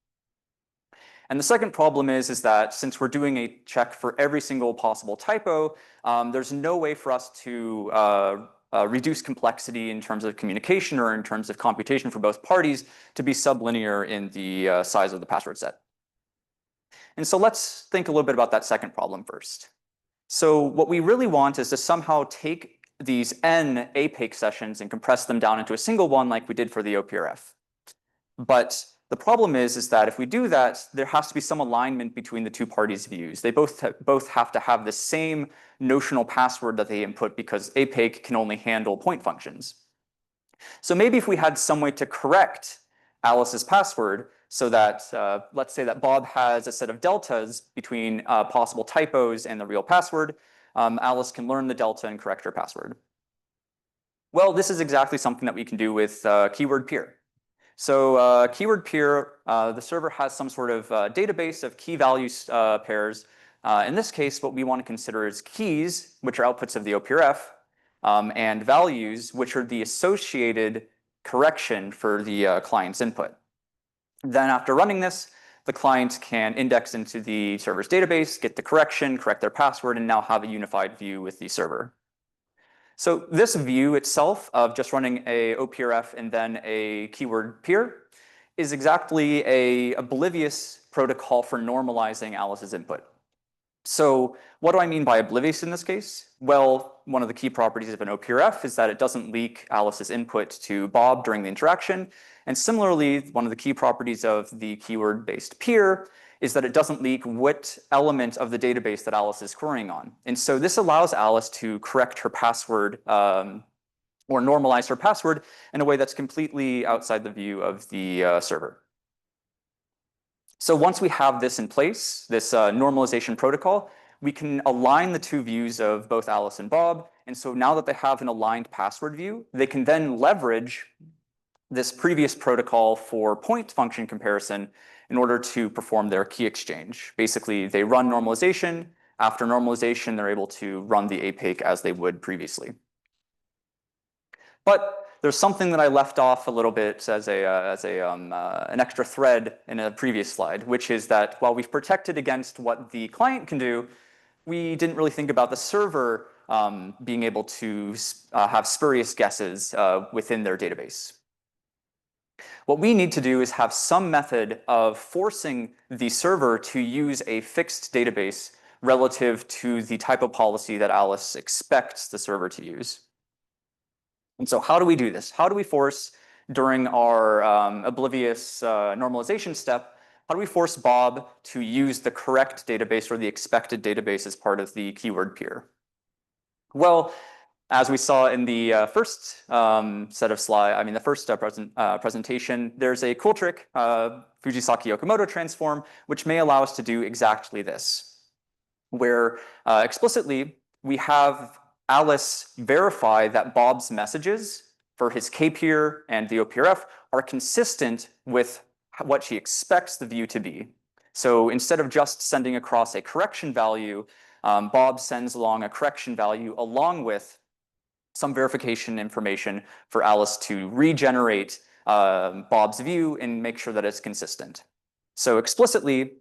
And the second problem is that since we're doing a check for every single possible typo, there's no way for us to reduce complexity in terms of communication or in terms of computation for both parties to be sublinear in the size of the password set. And so let's think a little bit about that second problem first. So what we really want is to somehow take these n APIC sessions and compress them down into a single one like we did for the OPRF. But the problem is that if we do that, there has to be some alignment between the two parties' views. They both have to have the same notional password that they input because APIC can only handle point functions. So maybe if we had some way to correct Alice's password so that, let's say that Bob has a set of deltas between possible typos and the real password, Alice can learn the delta and correct her password. Well, this is exactly something that we can do with keyword peer. So keyword peer, the server has some sort of database of key value pairs. In this case, what we want to consider is keys, which are outputs of the OPRF, and values, which are the associated correction for the client's input. Then after running this, the client can index into the server's database, get the correction, correct their password, and now have a unified view with the server. So this view itself of just running a OPRF and then a keyword peer is exactly a oblivious protocol for normalizing Alice's input. So what do I mean by oblivious in this case? Well, one of the key properties of an OPRF is that it doesn't leak Alice's input to Bob during the interaction. And similarly, one of the key properties of the keyword-based peer is that it doesn't leak what element of the database that Alice is querying on. And so this allows Alice to correct her password or normalize her password in a way that's completely outside the view of the server. So once we have this in place, this normalization protocol, we can align the two views of both Alice and Bob. And so now that they have an aligned password view, they can then leverage this previous protocol for point function comparison in order to perform their key exchange. Basically, they run normalization. After normalization, they're able to run the APIC as they would previously. But there's something that I left off a little bit as an extra thread in a previous slide, which is that while we've protected against what the client can do, we didn't really think about the server being able to have spurious guesses within their database. What we need to do is have some method of forcing the server to use a fixed database relative to the typo policy that Alice expects the server to use. And so how do we do this? How do we force, during our oblivious normalization step, how do we force Bob to use the correct database or the expected database as part of the keyword peer? Well, as we saw in the first set of slides, the first presentation, there's a cool trick, Fujisaki Okamoto transform, which may allow us to do exactly this, where explicitly we have Alice verify that Bob's messages for his K-peer and the OPRF are consistent with what she expects the view to be. So instead of just sending across a correction value, Bob sends along a correction value along with some verification information for Alice to regenerate Bob's view and make sure that it's consistent. So explicitly,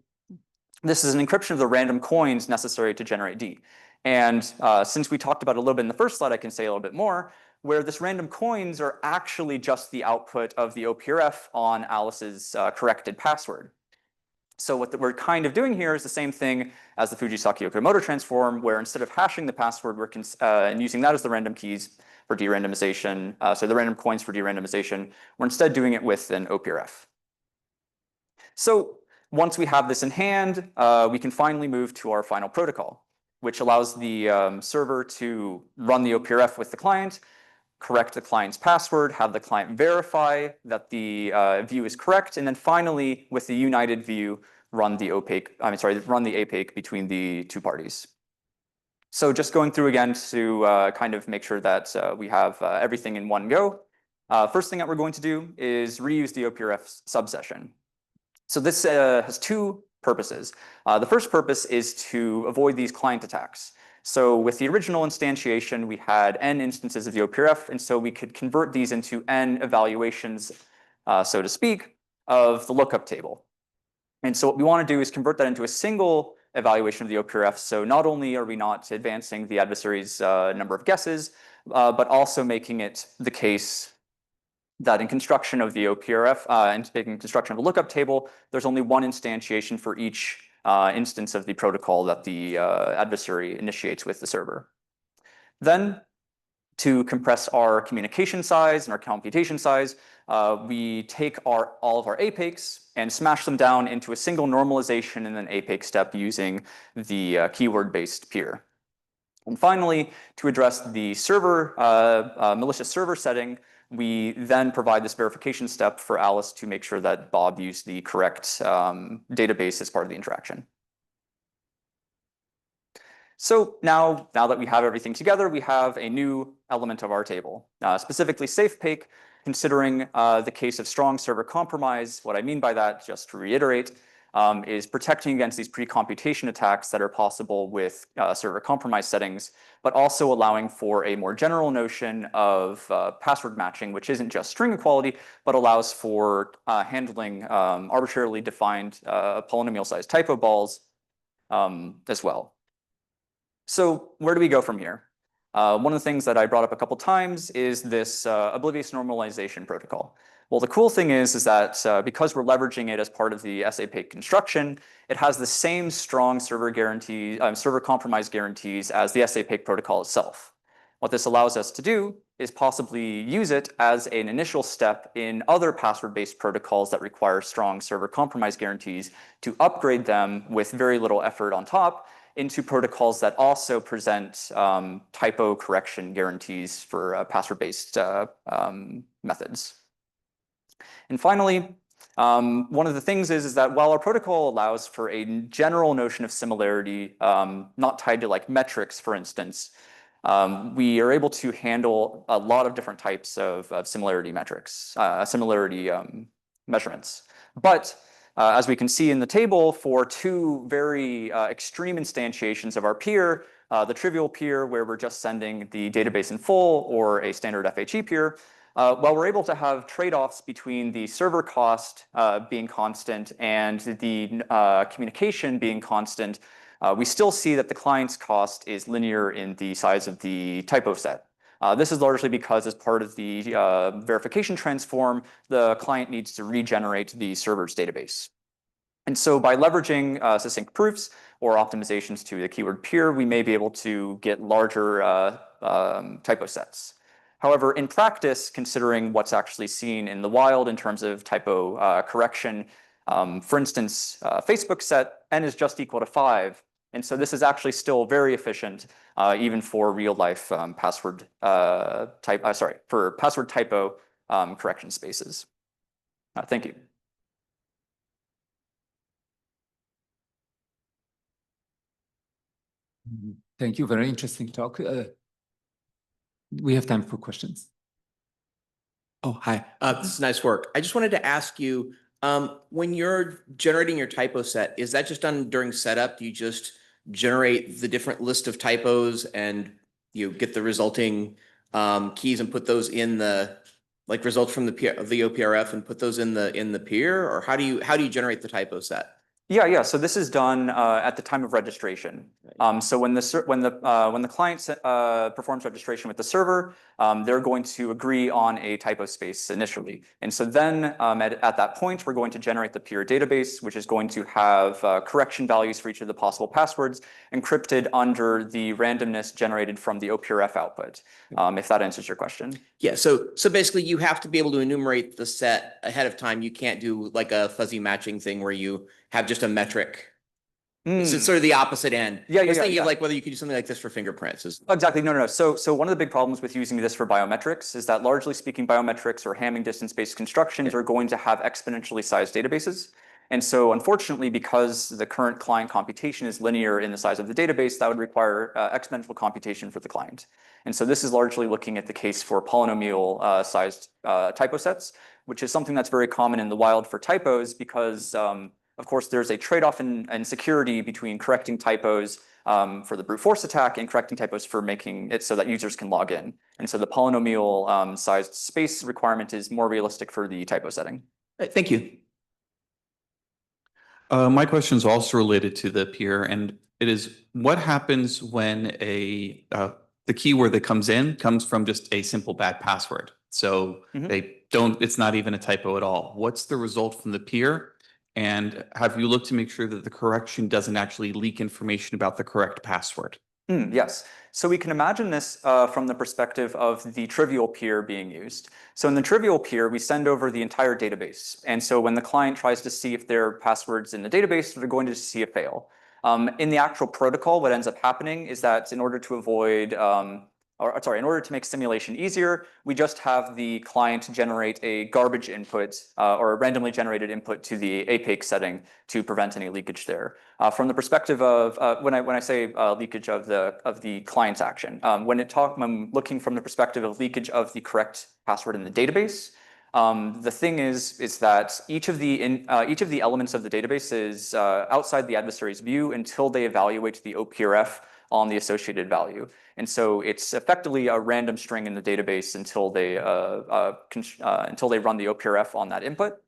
this is an encryption of the random coins necessary to generate D. And since we talked about it a little bit in the first slide, I can say a little bit more, where this random coins are actually just the output of the OPRF on Alice's corrected password. So what we're kind of doing here is the same thing as the Fujisaki Okamoto transform, where instead of hashing the password, we're and using that as the random keys for de-randomization, so the random coins for de-randomization, we're instead doing it with an OPRF. So once we have this in hand, we can finally move to our final protocol, which allows the server to run the OPRF with the client, correct the client's password, have the client verify that the view is correct, and then finally, with the united view, run the APAKE between the two parties. So just going through again to kind of make sure that we have everything in one go. First thing that we're going to do is reuse the OPRF subsession. So this has two purposes. The first purpose is to avoid these client attacks. So with the original instantiation, we had n instances of the OPRF, and so we could convert these into n evaluations, so to speak, of the lookup table. And so what we want to do is convert that into a single evaluation of the OPRF. So not only are we not advancing the adversary's number of guesses, but also making it the case that in construction of the OPRF and in construction of the lookup table, there's only one instantiation for each instance of the protocol that the adversary initiates with the server. Then, to compress our communication size and our computation size, we take all of our APAKes and smash them down into a single normalization and an APAKE step using the keyword-based peer. And finally, to address the server malicious server setting, we then provide this verification step for Alice to make sure that Bob used the correct database as part of the interaction. So now that we have everything together, we have a new element of our table, specifically SafePake, considering the case of strong server compromise. What I mean by that, just to reiterate, is protecting against these pre-computation attacks that are possible with server compromise settings, but also allowing for a more general notion of password matching, which isn't just string equality, but allows for handling arbitrarily defined polynomial-sized typo balls as well. So where do we go from here? One of the things that I brought up a couple times is this oblivious normalization protocol. Well, the cool thing is that because we're leveraging it as part of the SAPAKE construction, it has the same strong server compromise guarantees as the SAPAKE protocol itself. What this allows us to do is possibly use it as an initial step in other password-based protocols that require strong server compromise guarantees to upgrade them with very little effort on top into protocols that also present typo correction guarantees for password-based methods. And finally, one of the things is that while our protocol allows for a general notion of similarity, not tied to like metrics, for instance, we are able to handle a lot of different types of similarity metrics, measurements. But as we can see in the table, for two very extreme instantiations of our peer, the trivial peer where we're just sending the database in full, or a standard FHE peer, while we're able to have trade-offs between the server cost being constant and the communication being constant, we still see that the client's cost is linear in the size of the typo set. This is largely because as part of the verification transform, the client needs to regenerate the server's database. And so by leveraging succinct proofs or optimizations to the keyword peer, we may be able to get larger typo sets. However, in practice, considering what's actually seen in the wild in terms of typo correction, for instance, Facebook set n is just equal to 5. And so this is actually still very efficient, even for real life password typo correction spaces. Thank you. Thank you. Very interesting talk. We have time for questions. Oh, hi. This is nice work. I just wanted to ask you, when you're generating your typo set, is that just done during setup? Do you just generate the different list of typos and you get the resulting keys and put those in the results from the OPRF and put those in the peer? Or how do you generate the typo set? Yeah. So this is done at the time of registration. So when the client performs registration with the server, they're going to agree on a typo space initially, and so then at that point we're going to generate the peer database, which is going to have correction values for each of the possible passwords encrypted under the randomness generated from the OPRF output. If that answers your question. Yeah, so basically you have to be able to enumerate the set ahead of time. You can't do like a fuzzy matching thing where you have just a metric. It's sort of the opposite end. Yeah, I was thinking yeah. of like whether you could do something like this for fingerprints. Exactly. No. So one of the big problems with using this for biometrics is that largely speaking, biometrics or Hamming distance-based constructions are going to have exponentially sized databases. And so unfortunately, because the current client computation is linear in the size of the database, that would require exponential computation for the client. And so this is largely looking at the case for polynomial sized typo sets, which is something that's very common in the wild for typos because of course, there's a trade-off in security between correcting typos for the brute force attack and correcting typos for making it so that users can log in. And so the polynomial sized space requirement is more realistic for the typo setting. Right, thank you. My question is also related to the peer, and it is what happens when the keyword that comes from just a simple bad password. So it's not even a typo at all. What's the result from the peer? And have you looked to make sure that the correction doesn't actually leak information about the correct password? Yes. So we can imagine this from the perspective of the trivial peer being used. So in the trivial peer, we send over the entire database. And so when the client tries to see if there are passwords in the database, they're going to see a fail. In the actual protocol, what ends up happening is that in order to avoid in order to make simulation easier, we just have the client generate a garbage input or a randomly generated input to the APAC setting to prevent any leakage there. From the perspective of when I say leakage of the client's action, when looking from the perspective of leakage of the correct password in the database, the thing is that each of the elements of the database is outside the adversary's view until they evaluate the OPRF on the associated value. And so it's effectively a random string in the database until they run the OPRF on that input.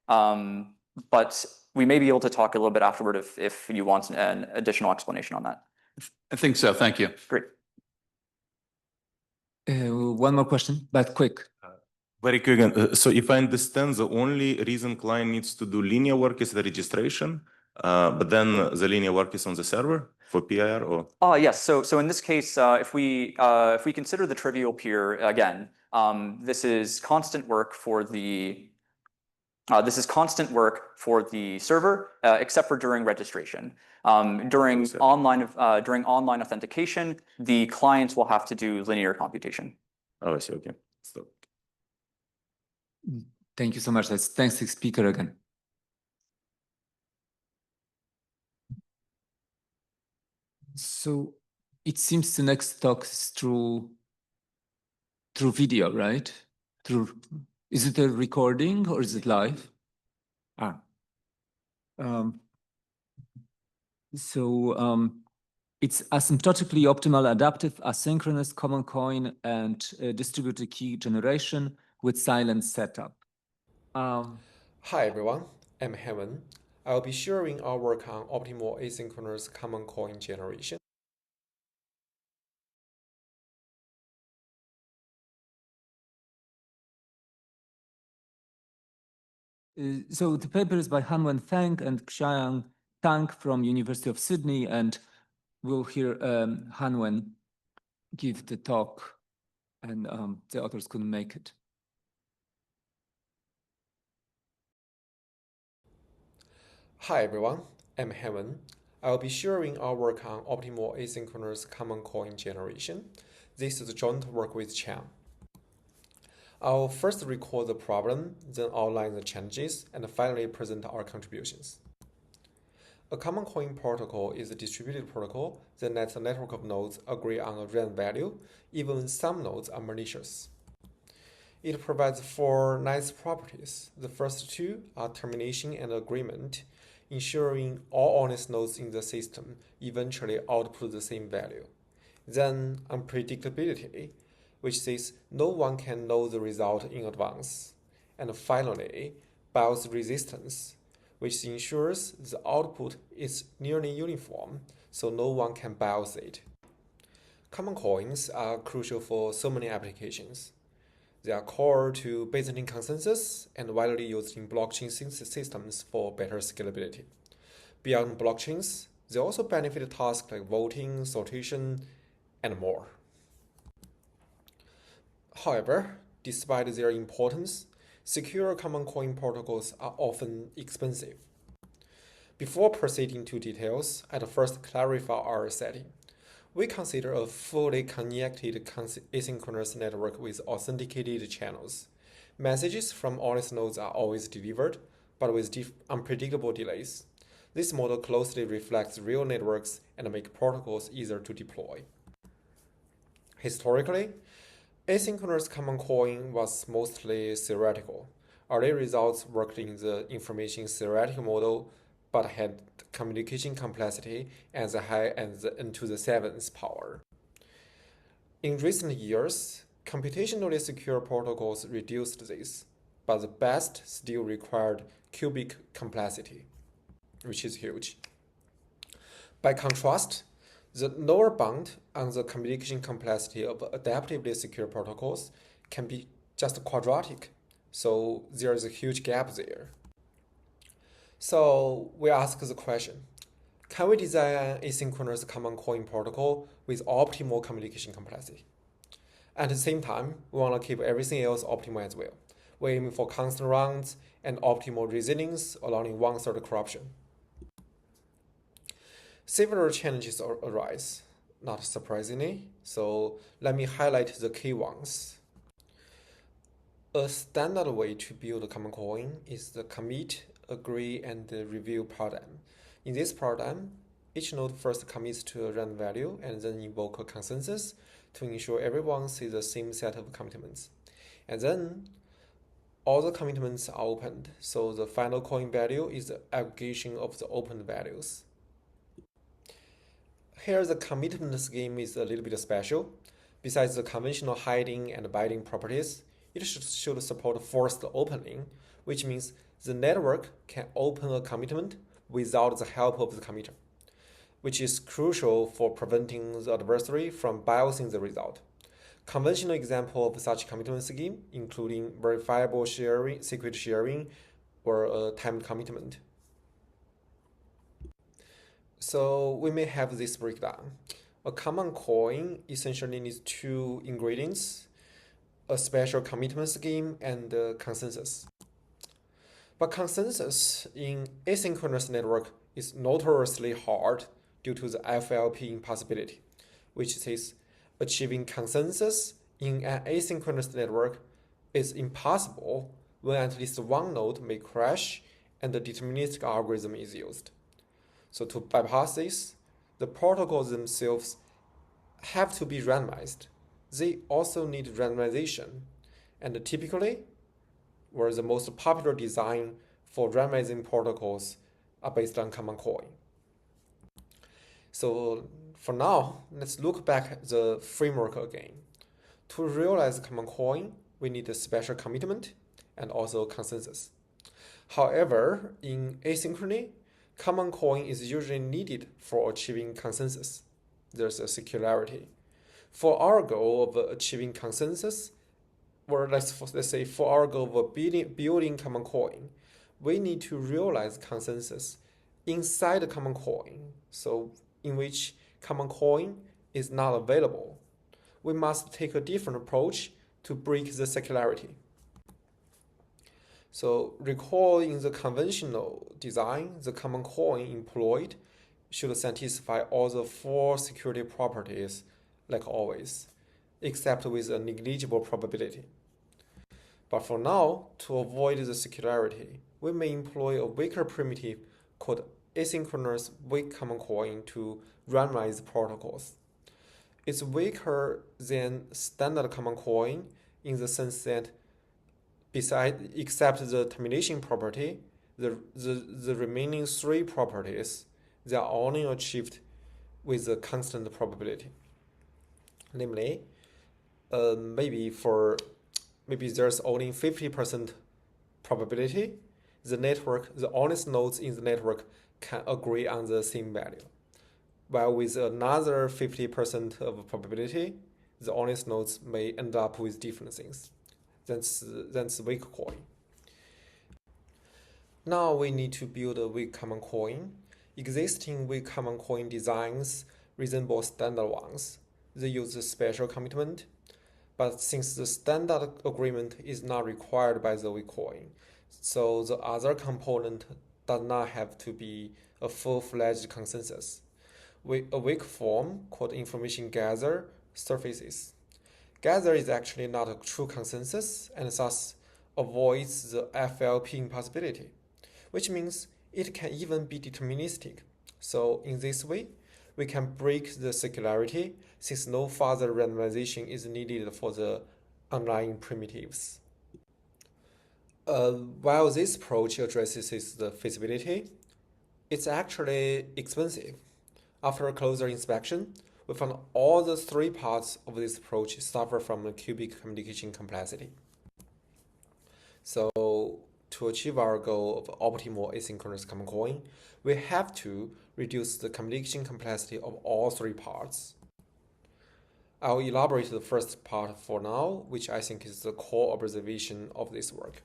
But we may be able to talk a little bit afterward if you want an additional explanation on that. I think so. Thank you. Great. One more question, but quick. Very quick. So if I understand, the only reason client needs to do linear work is the registration, but then the linear work is on the server for PIR or? Yes. So in this case, if we consider the trivial peer again, this is constant work for the server, except for during registration. During online authentication, the client will have to do linear computation. Oh, I see. Okay. So. Thank you so much. Thanks to speaker again. So it seems the next talk is through video, right? Is it a recording or is it live? It's asymptotically optimal adaptive asynchronous common coin and distributed key generation with silent setup. Hi everyone, I'm Heaven. I'll be sharing our work on optimal asynchronous common coin generation. So the paper is by Hanwen Feng and Xiang Tang from University of Sydney, and we'll hear Hanwen give the talk, and the authors couldn't make it. Hi everyone, I'm Heaven. I'll be sharing our work on optimal asynchronous common coin generation. This is a joint work with Chang. I'll first record the problem, then outline the challenges, and finally present our contributions. A common coin protocol is a distributed protocol that lets a network of nodes agree on a random value, even when some nodes are malicious. It provides 4 nice properties. The first 2 are termination and agreement, ensuring all honest nodes in the system eventually output the same value. Then unpredictability, which says no one can know the result in advance. And finally, BIOS resistance, which ensures the output is nearly uniform, so no one can BIOS it. Common coins are crucial for so many applications. They are core to Byzantine consensus and widely used in blockchain systems for better scalability. Beyond blockchains, they also benefit tasks like voting, sortation, and more. However, despite their importance, secure common coin protocols are often expensive. Before proceeding to details, I'd first clarify our setting. We consider a fully connected asynchronous network with authenticated channels. Messages from honest nodes are always delivered, but with unpredictable delays. This model closely reflects real networks and makes protocols easier to deploy. Historically, asynchronous common coin was mostly theoretical. Early results worked in the information theoretical model, but had communication complexity as high as n to the 7th power. In recent years, computationally secure protocols reduced this, but the best still required cubic complexity, which is huge. By contrast, the lower bound on the communication complexity of adaptively secure protocols can be just quadratic, so there is a huge gap there. So we ask the question, can we design an asynchronous common coin protocol with optimal communication complexity? At the same time, we want to keep everything else optimal as well. We're aiming for constant rounds and optimal resilience, allowing 1/3 corruption. Several challenges arise, not surprisingly, so let me highlight the key ones. A standard way to build a common coin is the commit, agree, and review paradigm. In this paradigm, each node first commits to a random value and then invoke a consensus to ensure everyone sees the same set of commitments. And then all the commitments are opened, so the final coin value is the aggregation of the opened values. Here, the commitment scheme is a little bit special. Besides the conventional hiding and binding properties, it should support forced opening, which means the network can open a commitment without the help of the committer, which is crucial for preventing the adversary from BIOSing the result. Conventional example of such commitment scheme including verifiable sharing, secret sharing, or a timed commitment. So we may have this breakdown. A common coin essentially needs 2 ingredients, a special commitment scheme and a consensus. But consensus in asynchronous network is notoriously hard due to the FLP impossibility, which says achieving consensus in an asynchronous network is impossible when at least one node may crash and the deterministic algorithm is used. So to bypass this, the protocols themselves have to be randomized. They also need randomization, and typically, where the most popular design for randomizing protocols are based on common coin. So for now, let's look back at the framework again. To realize common coin, we need a special commitment and also consensus. However, in asynchrony, common coin is usually needed for achieving consensus. There's a circularity. For our goal of achieving consensus, or let's say for our goal of building common coin, we need to realize consensus inside the common coin, so in which common coin is not available. We must take a different approach to break the circularity. So recall in the conventional design, the common coin employed should satisfy all the 4 security properties like always, except with a negligible probability. But for now, to avoid the circularity, we may employ a weaker primitive called asynchronous weak common coin to randomize protocols. It's weaker than standard common coin in the sense that except the termination property, the remaining 3 properties, they are only achieved with a constant probability. Namely, maybe there's only 50% probability the honest nodes in the network can agree on the same value. While with another 50% of probability, the honest nodes may end up with different things. That's weak coin. Now we need to build a weak common coin. Existing weak common coin designs resemble standard ones. They use a special commitment, but since the standard agreement is not required by the weak coin, so the other component does not have to be a full-fledged consensus. A weak form called information gather surfaces. Gather is actually not a true consensus and thus avoids the FLP impossibility, which means it can even be deterministic. So in this way, we can break the circularity since no further randomization is needed for the underlying primitives. While this approach addresses the feasibility, it's actually expensive. After a closer inspection, we found all the three parts of this approach suffer from a cubic communication complexity. So to achieve our goal of optimal asynchronous common coin, we have to reduce the communication complexity of all three parts. I'll elaborate the first part for now, which I think is the core observation of this work.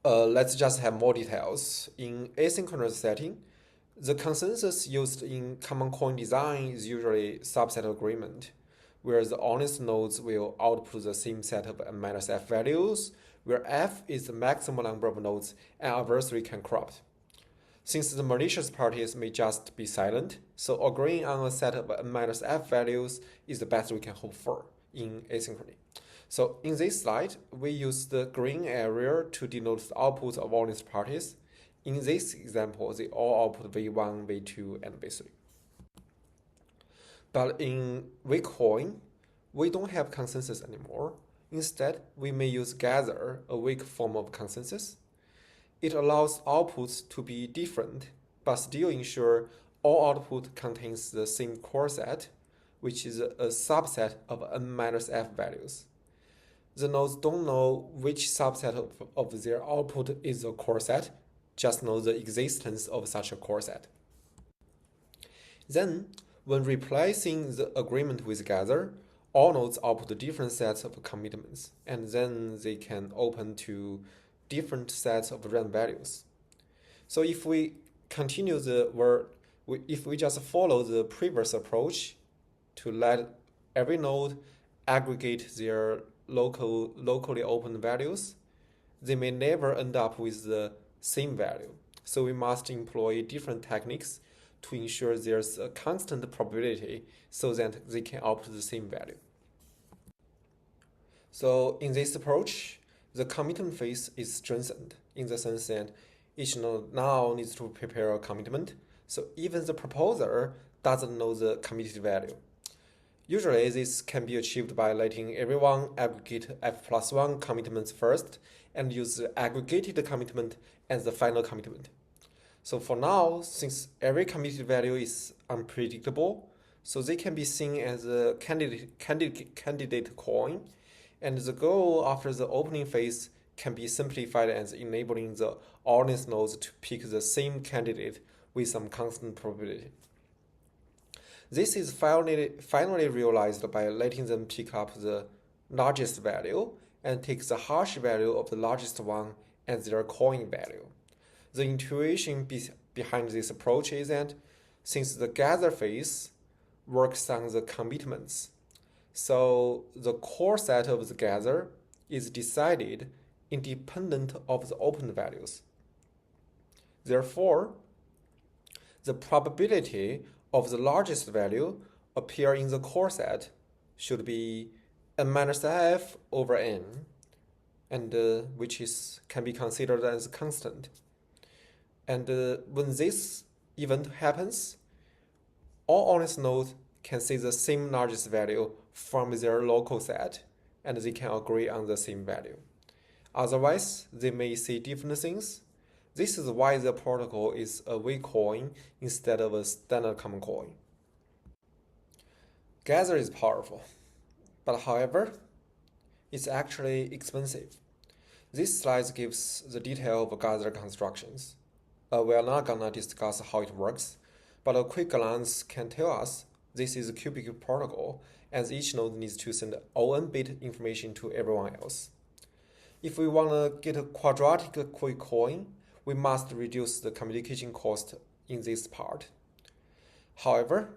Let's just have more details. In asynchronous setting, the consensus used in common coin design is usually subset agreement, where the honest nodes will output the same set of n-f values, where f is the maximum number of nodes an adversary can corrupt. Since the malicious parties may just be silent, so agreeing on a set of n-f values is the best we can hope for in asynchrony. So in this slide, we use the green area to denote the output of honest parties. In this example, they all output V1, V2, and V3. But in weak coin, we don't have consensus anymore. Instead, we may use gather, a weak form of consensus. It allows outputs to be different, but still ensure all output contains the same core set, which is a subset of n-f values. The nodes don't know which subset of their output is a core set, just know the existence of such a core set. Then, when replacing the agreement with gather, all nodes output different sets of commitments, and then they can open to different sets of random values. So if we continue if we just follow the previous approach to let every node aggregate their locally open values, they may never end up with the same value. So we must employ different techniques to ensure there's a constant probability so that they can output the same value. So in this approach, the commitment phase is strengthened in the sense that each node now needs to prepare a commitment, so even the proposer doesn't know the committed value. Usually, this can be achieved by letting everyone aggregate f+1 commitments first and use the aggregated commitment as the final commitment. So for now, since every committed value is unpredictable, so they can be seen as a candidate coin, and the goal after the opening phase can be simplified as enabling the honest nodes to pick the same candidate with some constant probability. This is finally realized by letting them pick up the largest value and take the hash value of the largest one as their coin value. The intuition behind this approach is that since the gather phase works on the commitments, so the core set of the gather is decided independent of the open values. Therefore, the probability of the largest value appear in the core set should be n-f over n, and which can be considered as a constant. And when this event happens, all honest nodes can see the same largest value from their local set, and they can agree on the same value. Otherwise, they may see different things. This is why the protocol is a weak coin instead of a standard common coin. Gather is powerful, but however, it's actually expensive. This slide gives the detail of gather constructions. We are not gonna discuss how it works, but a quick glance can tell us this is a cubic protocol, as each node needs to send ON bit information to everyone else. If we want to get a quadratic quick coin, we must reduce the communication cost in this part. However,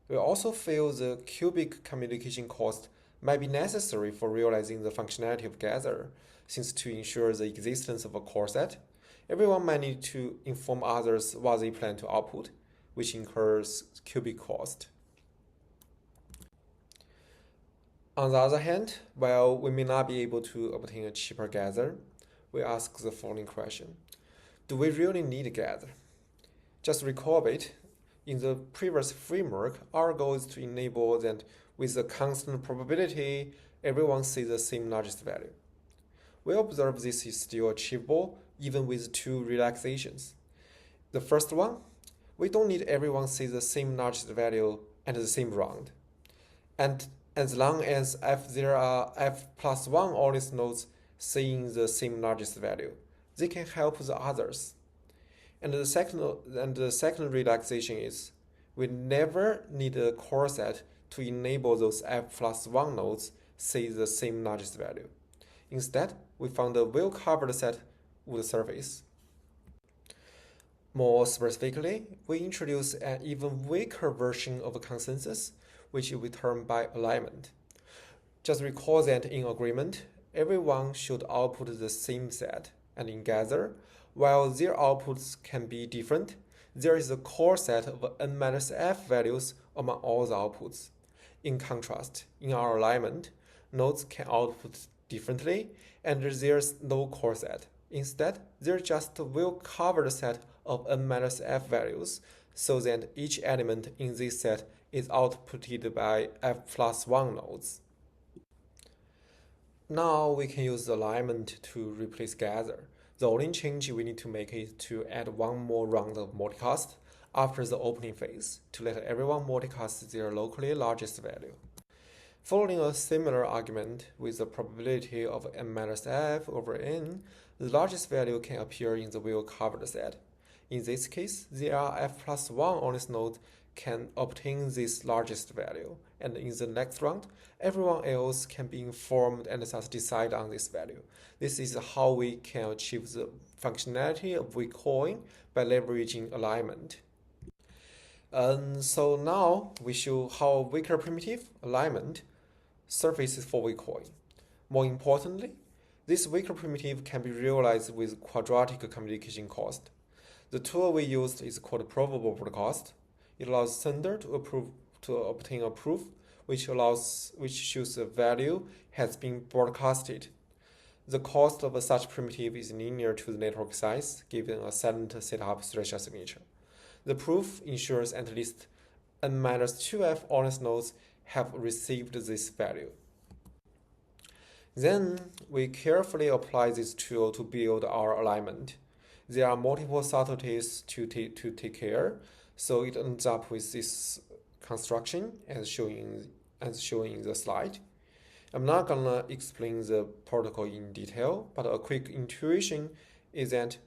we also feel the cubic communication cost might be necessary for realizing the functionality of gather, since to ensure the existence of a core set, everyone might need to inform others what they plan to output, which incurs cubic cost. On the other hand, while we may not be able to obtain a cheaper gather, we ask the following question. Do we really need a gather? Just recall a bit, in the previous framework, our goal is to enable that with a constant probability, everyone sees the same largest value. We observe this is still achievable even with two relaxations. The first one, we don't need everyone see the same largest value at the same round. And as long as there are f+1 honest nodes seeing the same largest value, they can help the others. And the second relaxation is we never need a core set to enable those f+1 nodes see the same largest value. Instead, we found a well-covered set would suffice. More specifically, we introduce an even weaker version of a consensus, which we term by alignment. Just recall that in agreement, everyone should output the same set, and in gather, while their outputs can be different, there is a core set of n-f values among all the outputs. In contrast, in our alignment, nodes can output differently, and there's no core set. Instead, there's just a well-covered set of n-f values, so that each element in this set is outputted by f+1 nodes. Now we can use alignment to replace gather. The only change we need to make is to add one more round of multicast after the opening phase to let everyone multicast their locally largest value. Following a similar argument with the probability of n-f over n, the largest value can appear in the well-covered set. In this case, there are f+1 honest nodes can obtain this largest value, and in the next round, everyone else can be informed and thus decide on this value. This is how we can achieve the functionality of weak coin by leveraging alignment. So now we show how weaker primitive alignment surfaces for weak coin. More importantly, this weaker primitive can be realized with quadratic communication cost. The tool we used is called provable broadcast. It allows sender to obtain a proof, which shows the value has been broadcasted. The cost of such primitive is linear to the network size, given a silent setup threshold signature. The proof ensures at least n-2f honest nodes have received this value. Then we carefully apply this tool to build our alignment. There are multiple subtleties to take care, so it ends up with this construction as shown in the slide. I'm not gonna explain the protocol in detail, but a quick intuition is that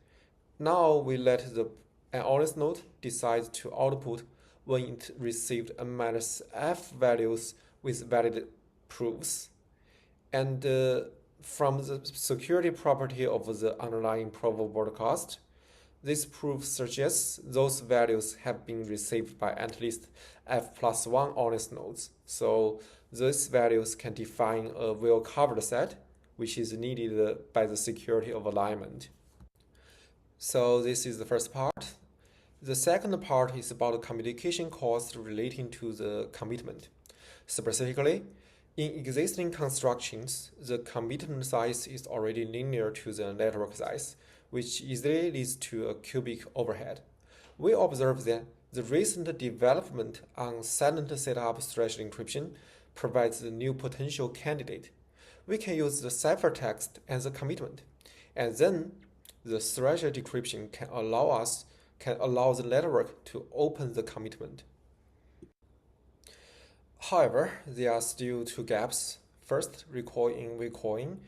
now we let an honest node decide to output when it received n-f values with valid proofs. And from the security property of the underlying provable broadcast, this proof suggests those values have been received by at least f+1 honest nodes. So these values can define a well-covered set, which is needed by the security of alignment. So this is the first part. The second part is about communication cost relating to the commitment. Specifically, in existing constructions, the commitment size is already linear to the network size, which easily leads to a cubic overhead. We observe that the recent development on silent setup threshold encryption provides a new potential candidate. We can use the ciphertext as a commitment, and then the threshold decryption can allow the network to open the commitment. However, there are still two gaps. First, recall in weak coin.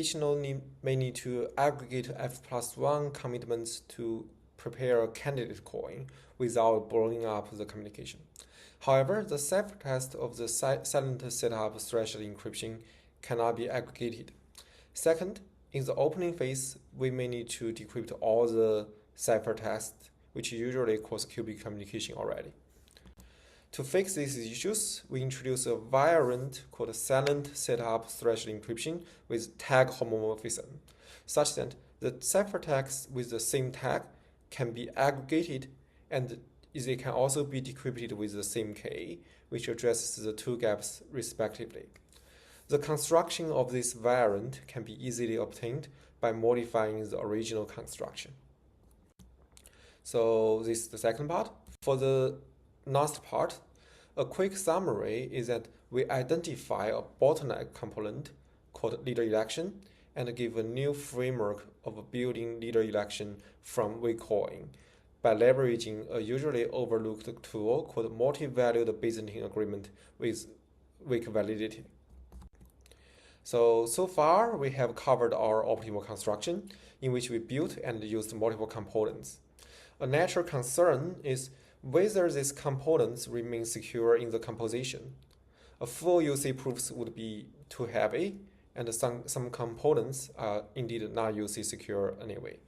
each node may need to aggregate F+1 commitments to prepare a candidate coin without blowing up the communication. However, the ciphertext of the silent setup threshold encryption cannot be aggregated. Second, in the opening phase, we may need to decrypt all the ciphertext, which usually cause qubit communication already. To fix these issues, we introduce a variant called silent setup threshold encryption with tag homomorphism, such that the ciphertext with the same tag can be aggregated and they can also be decrypted with the same key, which addresses the two gaps respectively. The construction of this variant can be easily obtained by modifying the original construction. So this is the second part. For the last part, a quick summary is that we identify a bottleneck component called leader election and give a new framework of building leader election from weak-coin by leveraging a usually overlooked tool called multi-valued Byzantine agreement with weak validity. So far we have covered our optimal construction in which we built and used multiple components. A natural concern is whether these components remain secure in the composition. A full UC proofs would be too heavy, and some components are indeed not UC secure anyway.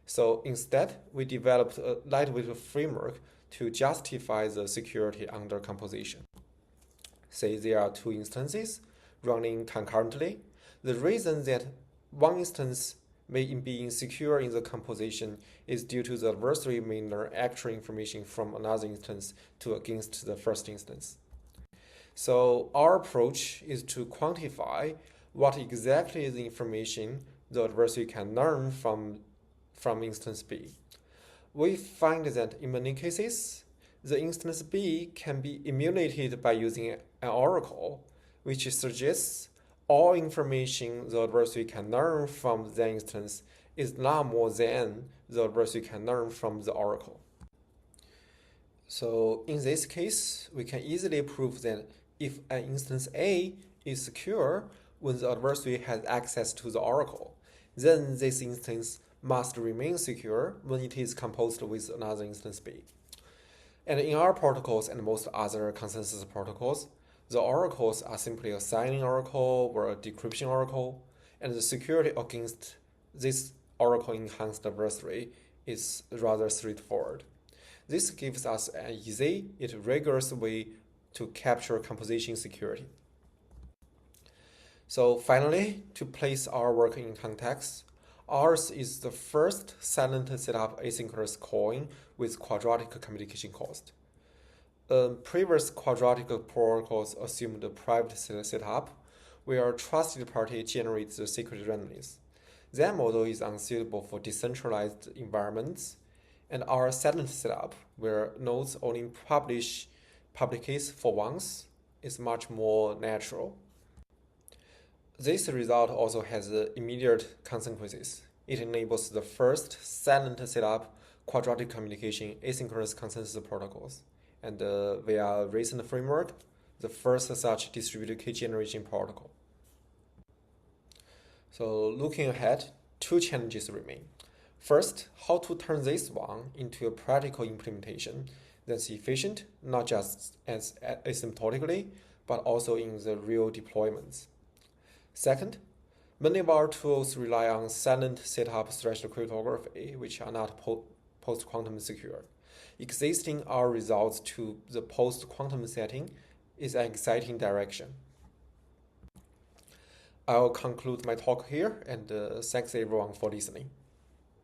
So instead, we developed a lightweight framework to justify the security under composition. Say there are two instances running concurrently. The reason that one instance may be insecure in the composition is due to the adversary may learn actual information from another instance to against the first instance. So our approach is to quantify what exactly is the information the adversary can learn from instance B. We find that in many cases, the instance B can be emulated by using an oracle, which suggests all information the adversary can learn from the instance is not more than the adversary can learn from the oracle. So in this case, we can easily prove that if an instance A is secure when the adversary has access to the oracle, then this instance must remain secure when it is composed with another instance B. And in our protocols and most other consensus protocols, the oracles are simply a signing oracle or a decryption oracle, and the security against this oracle-enhanced adversary is rather straightforward. This gives us an easy yet rigorous way to capture composition security. So finally, to place our work in context, ours is the first silent setup asynchronous coin with quadratic communication cost. Previous quadratic protocols assumed a private setup where a trusted party generates the secret randomness. That model is unsuitable for decentralized environments, and our silent setup, where nodes only publish public keys for once, is much more natural. This result also has immediate consequences. It enables the first silent setup quadratic communication asynchronous consensus protocols, and via recent framework, the first such distributed key generation protocol. So looking ahead, two challenges remain. First, how to turn this one into a practical implementation that's efficient, not just as asymptotically, but also in the real deployments. Second, many of our tools rely on silent setup threshold cryptography, which are not post-quantum secure. Existing our results to the post-quantum setting is an exciting direction. I'll conclude my talk here, and thanks everyone for listening.